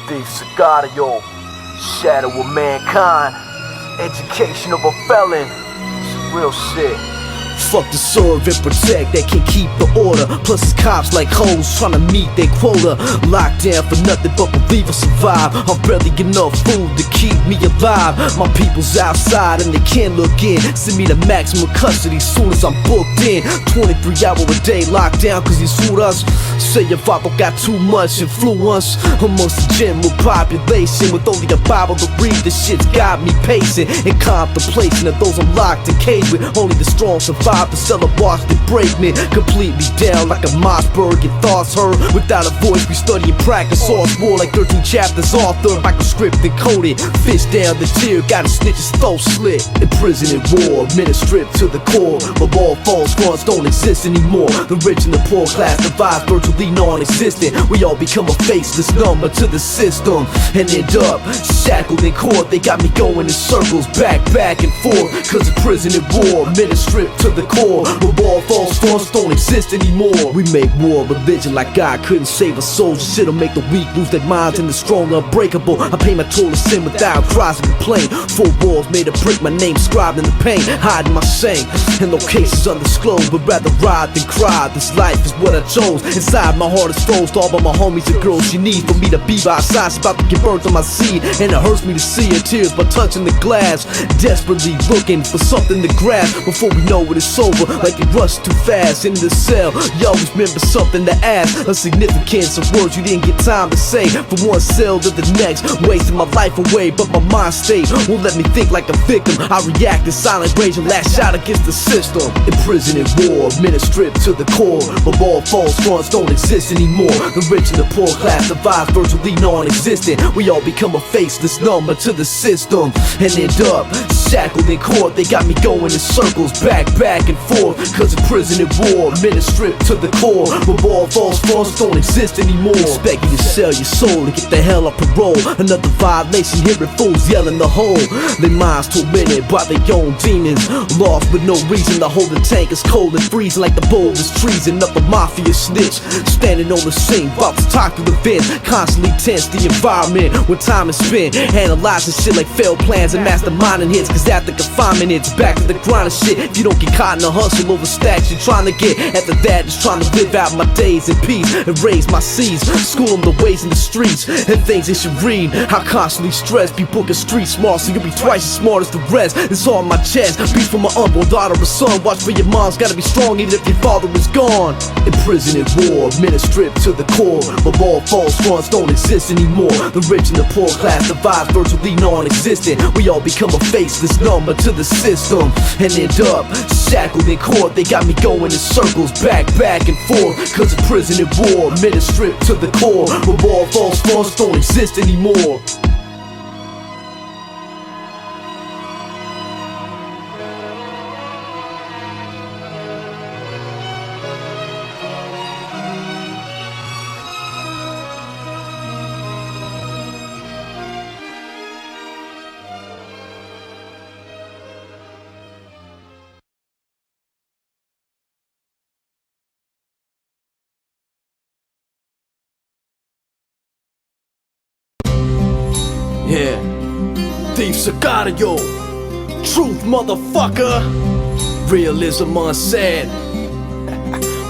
The Sicario, shadow of mankind, education of a felon. It's real shit. Fuck the serve and protect, that can keep the order. Plus it's cops like hoes trying to meet their quota. Locked down for nothing but believe I survive. I'm barely enough food to keep me alive. My people's outside and they can't look in. Send me to maximum custody soon as I'm booked in. 23 hour a day locked down cause you sued us. Say your father got too much influence amongst the general population. With only a Bible to read, this shit's got me pacing and contemplation of those I'm locked in cage with. Only the strong survive. The cellar watch they break me completely down like a Mossberg. Your thoughts heard without a voice. We study and practice source war like 13 chapters authored, like a script encoded. Fist down the tear, got a snitch's throat slit. In prison and war, men are stripped to the core. But all false fronts don't exist anymore. The rich and the poor class divides virtually non-existent. We all become a faceless number to the system and end up shackled in court. They got me going in circles, back and forth. Cause of prison and war, men are stripped to the the core, where all false fronts don't exist anymore. We make war religion like God couldn't save a soul. Shit'll make the weak lose their minds and the strong unbreakable. I pay my toll of sin without cries and complaint. 4 walls made of brick, my name scribed in the pain, hiding my shame. In locations undisclosed, but rather ride than cry. This life is what I chose. Inside my heart is froze to all but my homies and girls she needs for me to be by her side. She's about to give birth to my seed, and it hurts me to see her tears by touching the glass. Desperately looking for something to grasp before we know it is over. Like it rushed too fast into the cell. You always remember something to ask, a significance of words you didn't get time to say. From one cell to the next, wasting my life away, but my mind state won't let me think like a victim. I react in silent rage and lash out against the system. In prison and war, men are stripped to the core, but all false fronts don't exist anymore. The rich and the poor class divides virtually non-existent. We all become a faceless number to the system and end up shackled in court. They got me going in circles, back and forth. Cause in prison and war, men are stripped to the core, but all false fronts don't exist anymore. Expect you to sell your soul to get the hell up parole. Another violation, hearing fools yelling the whole. Their minds tormented by their own demons, lost with no reason. The holding tank is cold and freezing like the boldest treason of a mafia snitch. Standing on the scene, about to talk through the vents, constantly tense the environment when time is spent analyzing shit like failed plans and masterminding hits. Cause after confinement it's back to the grind of shit. If you don't get caught in a hustle over stacks you're trying to get, after that just trying to live out my days in peace and raise my seeds, school them the ways in the streets and things they should read. How constantly stressed, be booking street smart so you'll be twice as smart as the rest. It's all on my chest, beef for my uncle, daughter or son. Watch for your mom's gotta be strong even if your father is gone. In prison and war, men are stripped to the core, but all false fronts don't exist anymore. The rich and the poor class divides virtually non-existent. We all become a faceless number to the system and end up shackled in court. They got me going in circles, back and forth. Cause in prison and war, men are stripped to the core, but all false fronts don't exist anymore. Yeah, Thief Sicario, truth motherfucker, realism unsaid.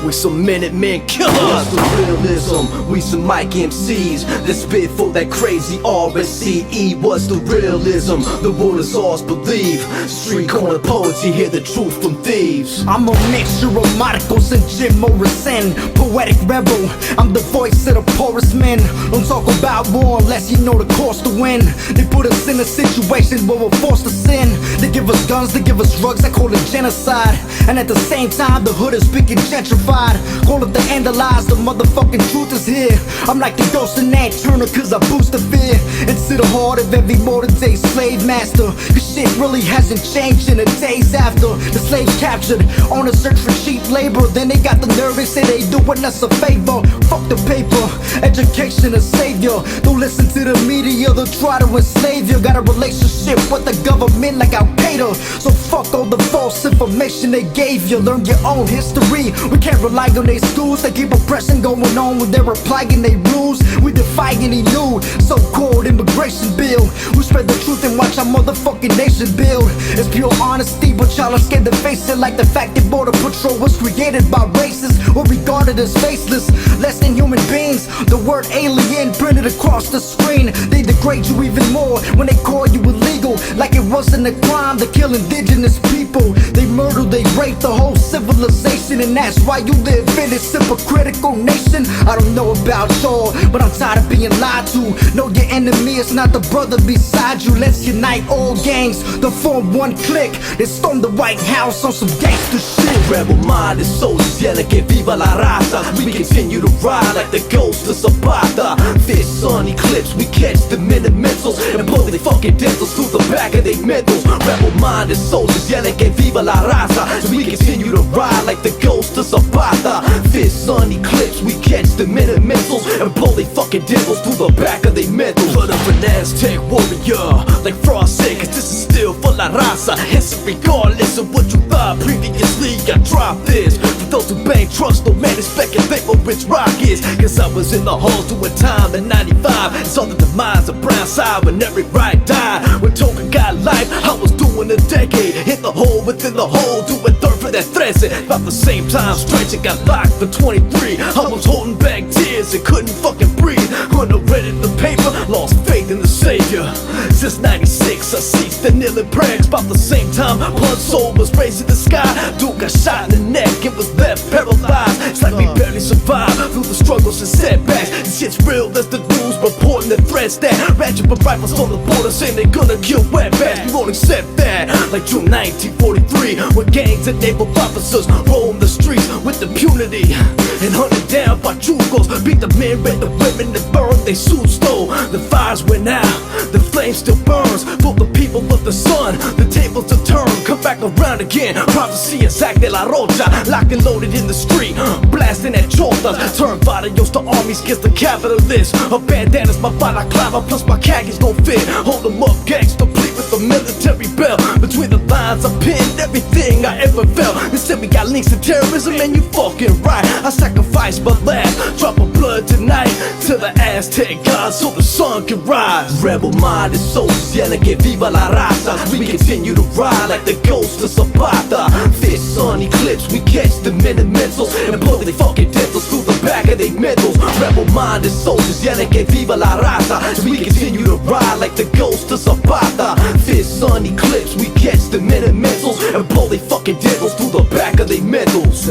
We some Minutemen killers. What's the realism? We some Mike MCs that spit for that crazy RSCE. What's the realism? The world is ours, believe. Street corner poets, you hear the truth from thieves. I'm a mixture of Marcos and Jim Morrison, poetic rebel, I'm the voice of the poorest men. Don't talk about war unless you know the cost to win. They put us in a situation where we're forced to sin. They give us guns, they give us drugs, I call it genocide. And at the same time the hood is speaking gentrified. Call it the end of lies, the motherfucking truth is here. I'm like the ghost in Nat Turner cause I boost the fear into the heart of every modern day slave master. Cause shit really hasn't changed in the days after the slaves captured on a search for cheap labor. Then they got the nerve, they say they doing us a favor. Fuck the paper, education a savior. Don't listen to the media, they'll try to enslave you. Got a relationship with the government like Al-Qaeda, so fuck all the false information they gave you. Learn your own history, we can't rely on their schools. They keep oppression going on when they're applying their rules. We defy any new so-called immigration bill. We spread the truth and watch our motherfucking nation build. It's pure honesty, but y'all are scared to face it. Like the fact that border patrol was created by racists or regarded as faceless, less than human beings. The word alien printed across the screen. They degrade you even more when they call you illegal, like it wasn't a crime to kill indigenous people. They murder, they rape the whole civilization, and that's why you live in this hypocritical nation. I don't know about y'all, but I'm tired of being lied to. Know your enemy is not the brother beside you. Let's unite all gangs to form one clique. They storm the White House on some gangster shit. Rebel-minded soldiers yelling que viva la raza. We continue to ride like the ghost of Zapata. Fists on eclipse, we catch the Minutementals and pull their fucking dentals through the back of their mentals. Rebel-minded soldiers yelling que viva la raza. So we continue to ride like the ghost of Zapata. Fists on eclipse, we catch the Minutementals and pull their fucking dentals through the back of their mentals. But of an Aztec warrior, like Frost said, cause this is still for la la raza. It's regardless of what you thought previously. I dropped this for those who bang trucks, no man expecting think what rich rock is. Cause I was in the halls doing time in 95 and saw the demise of brown side when every right died. When Token got life, I was doing a decade. Hit the hole within the hole, doing third for that 13. About the same time, Stretch got locked for 23. I was holding back tears and couldn't fucking breathe. When I read in the paper, lost faith in the savior. Since 96, I ceased to kneel in prayers. About the same time, Blood Soul was raised in the sky. Dude got shot in the neck and was left paralyzed. It's like we barely survived through the struggles and setbacks. This shit's real, that's the news reporting the threats that ratchet but rifles on the border saying they're gonna kill wetbacks. We won't accept that. Like June 1943, when gangs and naval officers roam the streets with impunity and hunted down by jugos. Beat the men, rape the women, and burned they suits stole. The fires went out, the flame still burns. For the people of the sun, the tables are turned. Come back around again, prophecy and Zack de la Rocha. Locked and loaded in the street, blasting at chotas. Turn barrios to armies against the capitalists. A bandana's my balaclava, plus my khakis don't fit. Hold them up, gangs complete with the military belt. Between the lines I pinned everything I ever felt. They said we got links to terrorism, and you fucking right. I sacrificed my last drop of blood tonight to the Aztec gods so the sun can rise. Rebel-minded soldiers yelling que viva la raza. We continue to ride like the ghost of Zapata. Fists on eclipse, we catch the minimentals and blow they fucking dentals through the back of their mentals. Rebel-minded soldiers yelling que viva la raza. We continue to ride like the ghost of Zapata. Fists on eclipse, we catch the minimentals and blow they fucking dentals through the back of their mentals.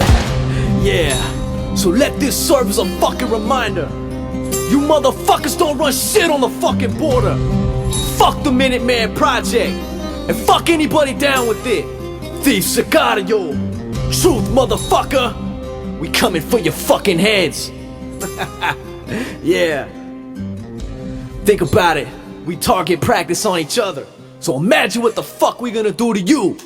Yeah, so let this serve as a fucking reminder. You motherfuckers don't run shit on the fucking border. Fuck the Minuteman Project, and fuck anybody down with it. Thief Sicario, truth motherfucker. We coming for your fucking heads. Yeah. Think about it. We target practice on each other. So imagine what the fuck we gonna do to you.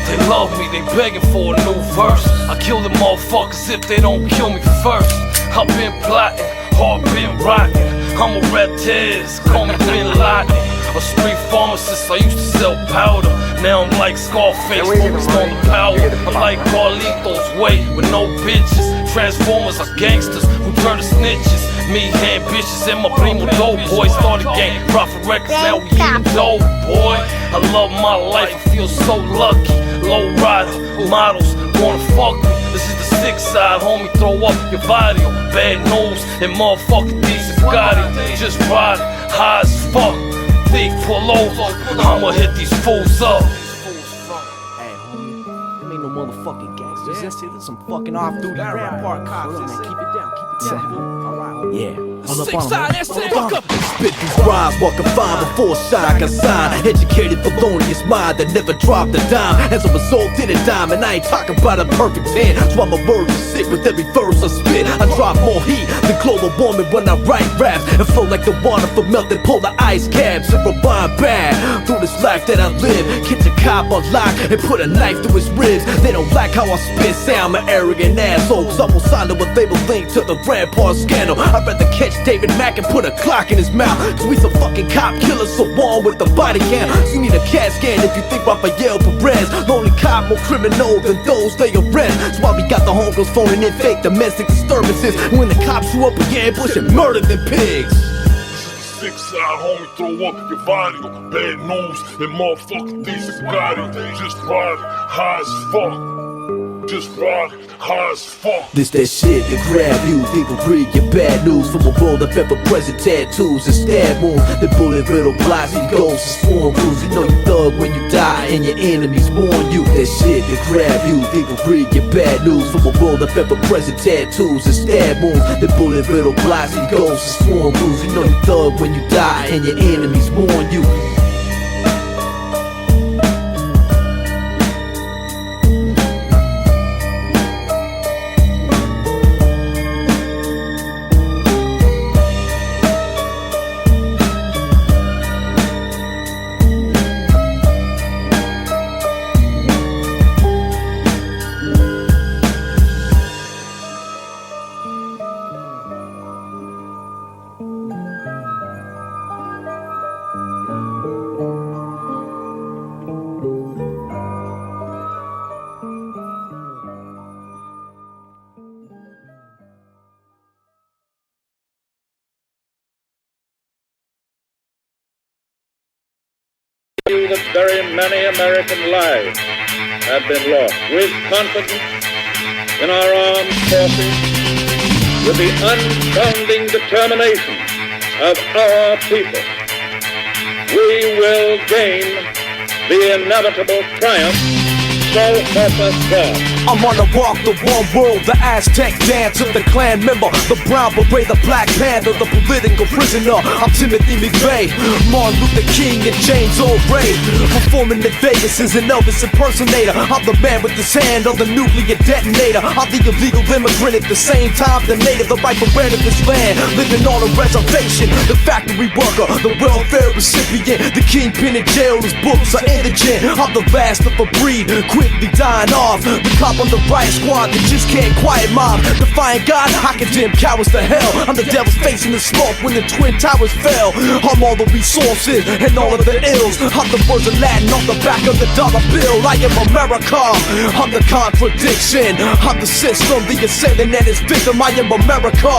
They love me, they begging for a new verse. I kill them motherfuckers if they don't kill me first. I've been plotting, heart been rotten. I'm a reptiles, call me Bin Laden. A street pharmacist, I used to sell powder. Now I'm like Scarface, focused on the power. I'm like Carlito's way, with no bitches. Transformers are gangsters who turn to snitches. Me ambitious and my primo dope boy started gang profit records, now we eating dope, boy. I love my life, I feel so lucky. Low rider, models wanna fuck me. This is the sick side, homie, throw up your body. Bad news and motherfucking decent Gotti. Just ride high as fuck, thick pull over. I'ma hit these fools up. Hey, homie, them ain't no motherfucking gangsters. There's some fucking off-duty rampart cops. Man, keep it down, keep it down. Yeah, all up on them. Spit these rhymes, walking fine before shot I got signed. Educated felonious mind that never dropped a dime. As a result, did a dime, and I ain't talking about a perfect 10. So I'm a word to sit with every verse I spit. I drop more heat than global warming when I write raps, and flow like the water from melted polar ice caps. And rewind back through this life that I live. Catch a cop on lock and put a knife through his ribs. They don't like how I spit sound, my arrogant assholes. I will sign to a label linked to the Rampart scandal. I'd rather catch David Mack and put a clock in his mouth. Cause we some fucking cop killers, so on with the body cam. You need a CAT scan if you think Rafael Perez. The only cop more criminal than those they arrest. That's why we got the homegirls phoning in fake domestic disturbances. And when the cops show up, we ambush and murder them pigs. Sick side, homie, throw up your body. Bad news and motherfucking decent Gotti. Just ride high as fuck. just rock hard as fuck. This that shit that grab you, people read your bad news from a world of ever-present tattoos and stab wounds. The bullet riddle plots and ghosts is form crews. You know you thug when you die and your enemies mourn you. That shit that grab you, people read your bad news from a world of ever-present tattoos and stab wounds. The bullet riddle plots and ghosts is form crews. You know you thug when you die and your enemies mourn you. That very many American lives have been lost. With confidence in our armed forces, with the unbounding determination of our people, we will gain the inevitable triumph. So help us God. I'm on a walk, the one world, the Aztec dance of the clan member, the brown beret, the black panther, the political prisoner. I'm Timothy McVeigh, Martin Luther King and James Earl Ray, performing in Vegas as an Elvis impersonator. I'm the man with his hand on the nuclear detonator. I'm the illegal immigrant at the same time the native, the rightful brand of this land, living on a reservation. The factory worker, the welfare recipient, the kingpin in jail, his books are indigent. I'm the last of a breed, quickly dying off. The cop on the riot squad that just can't quiet mob. Defying God, I condemn cowards to hell. I'm the devil's face in the smoke when the Twin Towers fell. I'm all the resources and all of the ills. I'm the words of Latin on the back of the dollar bill. I am America, I'm the contradiction. I'm the system, the assailant and his victim. I am America,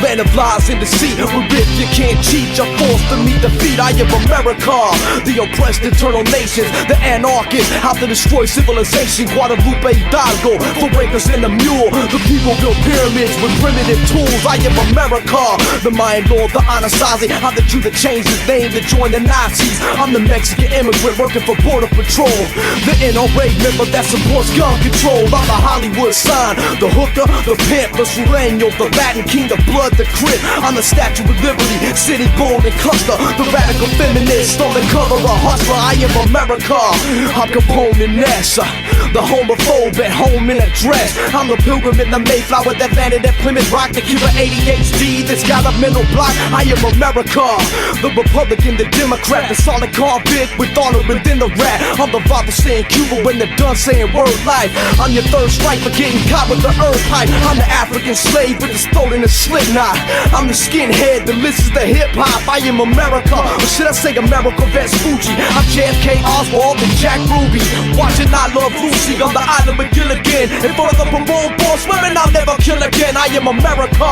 land of lies and deceit, where if you can't cheat, you're forced to meet defeat. I am America, the oppressed eternal nations, the anarchists out to destroy civilization. Guadalupe Hidalgo, for breakers and the mule. The people built pyramids with primitive tools. I am America, the Mayan Lord, the Anasazi. I'm the Jew that changed his name to join the Nazis. I'm the Mexican immigrant working for Border Patrol, the NRA member that supports gun control. I'm the Hollywood sign, the hooker, the pimp, the sureño, the Latin king, the blood, the crip. I'm the Statue of Liberty, city bold and cluster, the radical feminist on the cover of Hustler. I am America, I'm Capone and Nessa, the homophobe at home in a dress. I'm the pilgrim in the Mayflower that landed at Plymouth Rock, the cure of ADHD that's got a mental block. I am America, the Republican, the Democrat, the solid convict with honor within the rat. I'm the father saying Cuba when they're done saying word life. I'm your third strike for getting caught with the earth pipe. I'm the African slave with the throat in a slip knot. I'm the skinhead that listens to hip hop. I am America, or should I say America Vespucci? I'm JFK Oswald and Jack Ruby, watching I Love Lucy on the island with Gilligan. And for the parole board swearing I'll never kill again. I am America,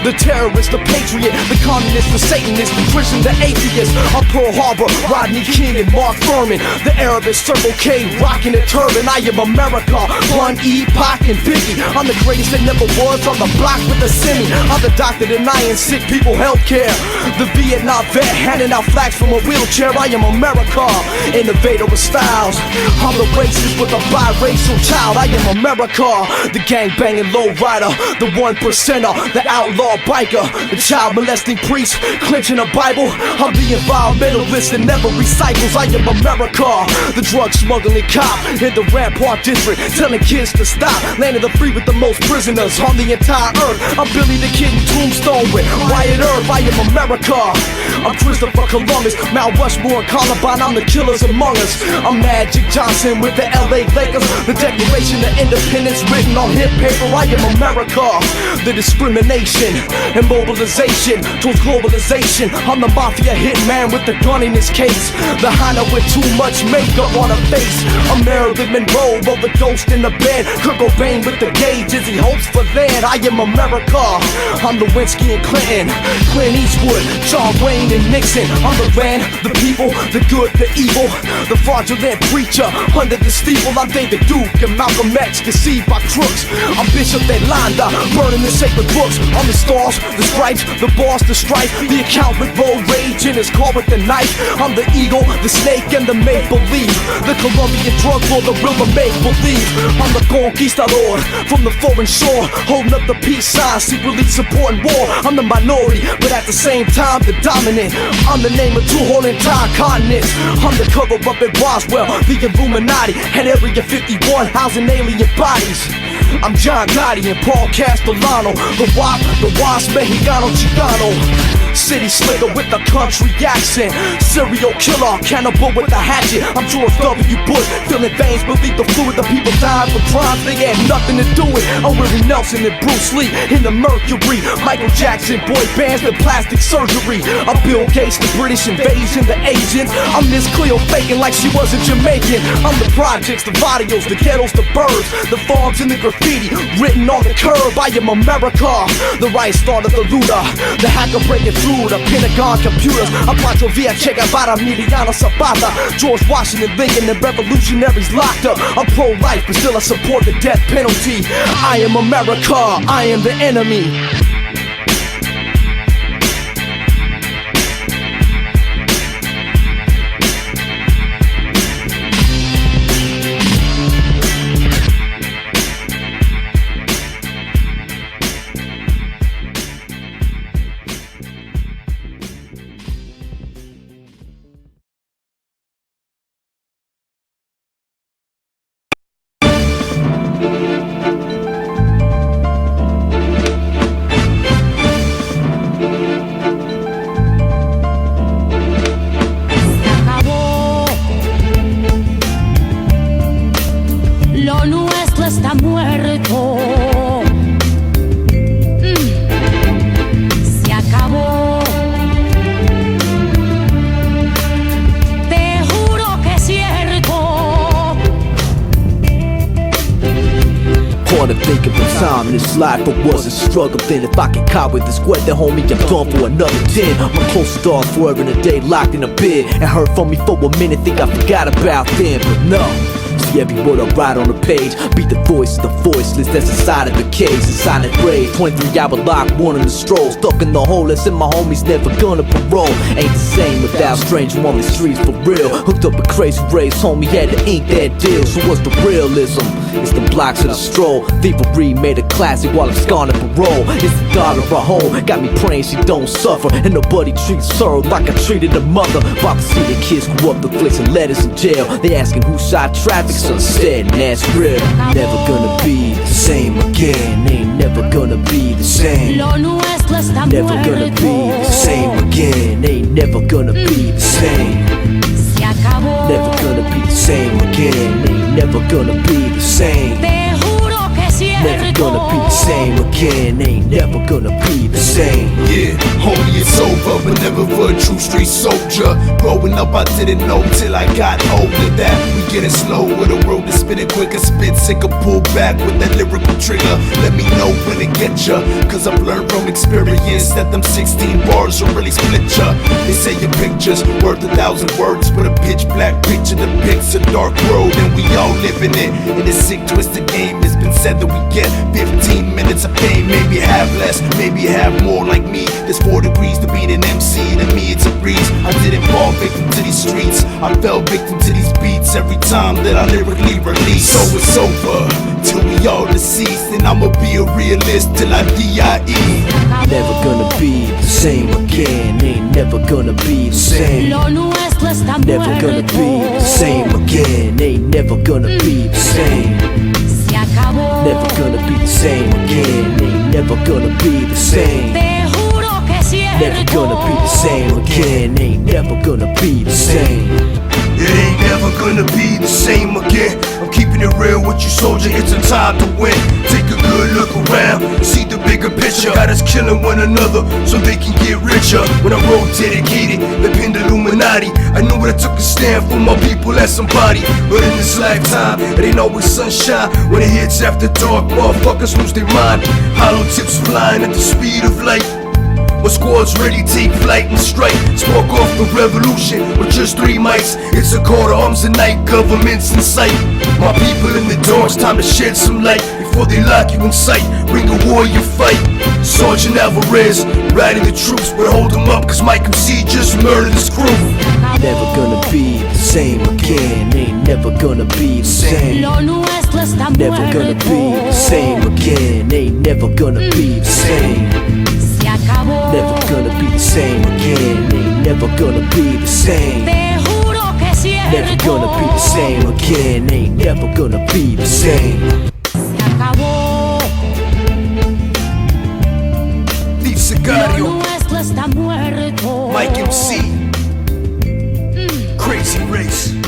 the terrorist, the patriot, the communist, the satanist, the Christian, the atheist. I'm Pearl Harbor, Rodney King and Mark Furman, the Arabist, Circle K, rocking a turban. I am America, Pun, E, Pac, and Biggie. I'm the greatest that never was on the block with the semi. I'm the doctor denying sick people healthcare, the Vietnam vet handing out flags from a wheelchair. I am America, innovator with styles. I'm the racist with a biracial child. I am America, the gang-banging lowrider, the 1%er, the outlaw biker, the child molesting priest, clenching a Bible. I'm the environmentalist that never recycles. I am America, the drug smuggling cop in the Rampart district, telling kids to stop, landing the free with the most prisoners on the entire earth. I'm Billy the Kid in Tombstone with Wyatt Earp. I am America, I'm Christopher Columbus, Mount Rushmore and Columbine. I'm the killers among us. I'm Magic Johnson with the LA Lakers, the Declaration of Independence written on hip paper. I am America, the discrimination and mobilization towards globalization. I'm the mafia hitman with the gun in his case, the Hina with too much makeup on her face. I'm Marilyn Monroe overdosed in the bed, Kurt Cobain with the gauges, he hopes for that. I am America, I'm Lewinsky and Clinton, Clint Eastwood, John Wayne and Nixon. I'm the land, the people, the good, the evil, the fraudulent preacher under the steeple. I'm David Duke and Malcolm X, conceived by crooks. I'm Bishop that lined up, burning the sacred books. I'm the stars, the stripes, the boss, the stripe, the account with road rage in his car with the knife. I'm the eagle, the snake, and the make-believe, the Colombian drug lord, the real make-believe. I'm the conquistador from the foreign shore, holding up the peace sign, secretly supporting war. I'm the minority, but at the same time the dominant. I'm the name of two whole entire continents. I'm the cover up at Roswell, the Illuminati, and Area 51 housing alien bodies. I'm John Gotti and Paul Castellano, the WAP, the Wasp, Mexicano, Chicano. City slicker with a country accent, serial killer, cannibal with a hatchet. I'm George W. Bush, filling veins, believe the fluid. The people died for crimes they had nothing to do with. I'm Willie Nelson and Bruce Lee in the Mercury, Michael Jackson, boy bands and plastic surgery. I'm Bill Gates, the British invasion, the Asians. I'm Miss Cleo faking like she was a Jamaican. I'm the projects, the barrios, the ghettos, the birds, the farms and the graffiti written on the curb. I am America, the right started the looter, the hacker breaking through the Pentagon computers. I'm Pancho Villa, Che Guevara, Emiliano Zapata, George Washington, Lincoln, and revolutionaries locked up. I'm pro-life, but still I support the death penalty. I am America, I am the enemy. Lo nuestro está muerto. Se acabó. Te juro que es cierto. Hard to think of a time in this life I wasn't struggling. If I can cop with this sweat, then homie, I'm done for another 10. I'm close to stars forever in a day, locked in a bed, and heard from me for a minute, think I forgot about them, but no. See every word I write on the page, beat the voice of the voiceless that's inside of the cage, a silent rage. 23-hour lock, one in the stroll, stuck in the hole that's in my homies, never gonna parole. Ain't the same without strange on the streets for real. Hooked up with crazy rays, homie, had to ink that deal. So what's the realism? It's the blocks of the stroll. Thievery made a classic while I'm scorning parole. It's the daughter of home, got me praying she don't suffer, and nobody treats her like I treated a mother. About to see the kids grow up, the flicks and letters in jail. They asking who shot traffic, sunset, and that's real. Never gonna be the same again. Ain't never gonna be the same. Never gonna be the same again. Ain't never gonna be the same. Never gonna be the same again. Ain't never gonna be the same. Never gonna be the same again. Ain't never gonna be the same. Yeah, homie, it's over, but never for a true street soldier. Growing up, I didn't know till I got older that we getting slow with a road that's spinning quicker. Spit sick or pull back with that lyrical trigger. Let me know when it get ya, cause I've learned from experience that them 16 bars will really split ya. They say your picture's worth 1,000 words, but a pitch black picture depicts a dark road, and we all live in it. In this sick, twisted game, it's been said that we get 15 minutes of fame, maybe have less, maybe have more. Like me, there's 4 degrees to being an MC. To me it's a breeze. I didn't fall victim to these streets, I fell victim to these beats every time that I lyrically release. So it's over till we all deceased, and I'ma be a realist till I die. Never gonna be the same again. Ain't never gonna be the same. Never gonna be the same again. Ain't never gonna be the same. Never gonna be the same again. Ain't never gonna be the same. Never gonna be the same again. Ain't never gonna be the same. It ain't never gonna be the same again. I'm keeping it real with you, soldier, it's a time to win. Take a good look around, see the bigger picture. Got us killing one another so they can get richer. When I wrote dedicated, the Illuminati, I knew what I took to stand for my people as somebody. But in this lifetime, it ain't always sunshine. When it hits after dark, motherfuckers lose their mind. Hollow tips flying at the speed of light. Our squad's ready, take flight and strike. Spark off the revolution with just 3 mics. It's a call to arms at night, government's in sight. My people in the dark, it's time to shed some light before they lock you in sight. Bring a warrior fight. Sergeant Alvarez riding the troops, but hold him up, cause Mike MC just murdered his crew. Never gonna be the same again. Ain't never gonna be the same. Lo nuestro está Never gonna be the same again. Ain't never gonna be the same. Se acabó. Never gonna be the same again. Ain't never gonna be the same. Te juro que es cierto. Never gonna be the same again. Ain't never gonna be the same. Se acabó. Leave Lo Sicario, nuestro está muerto. Mike MC, Crazy Race.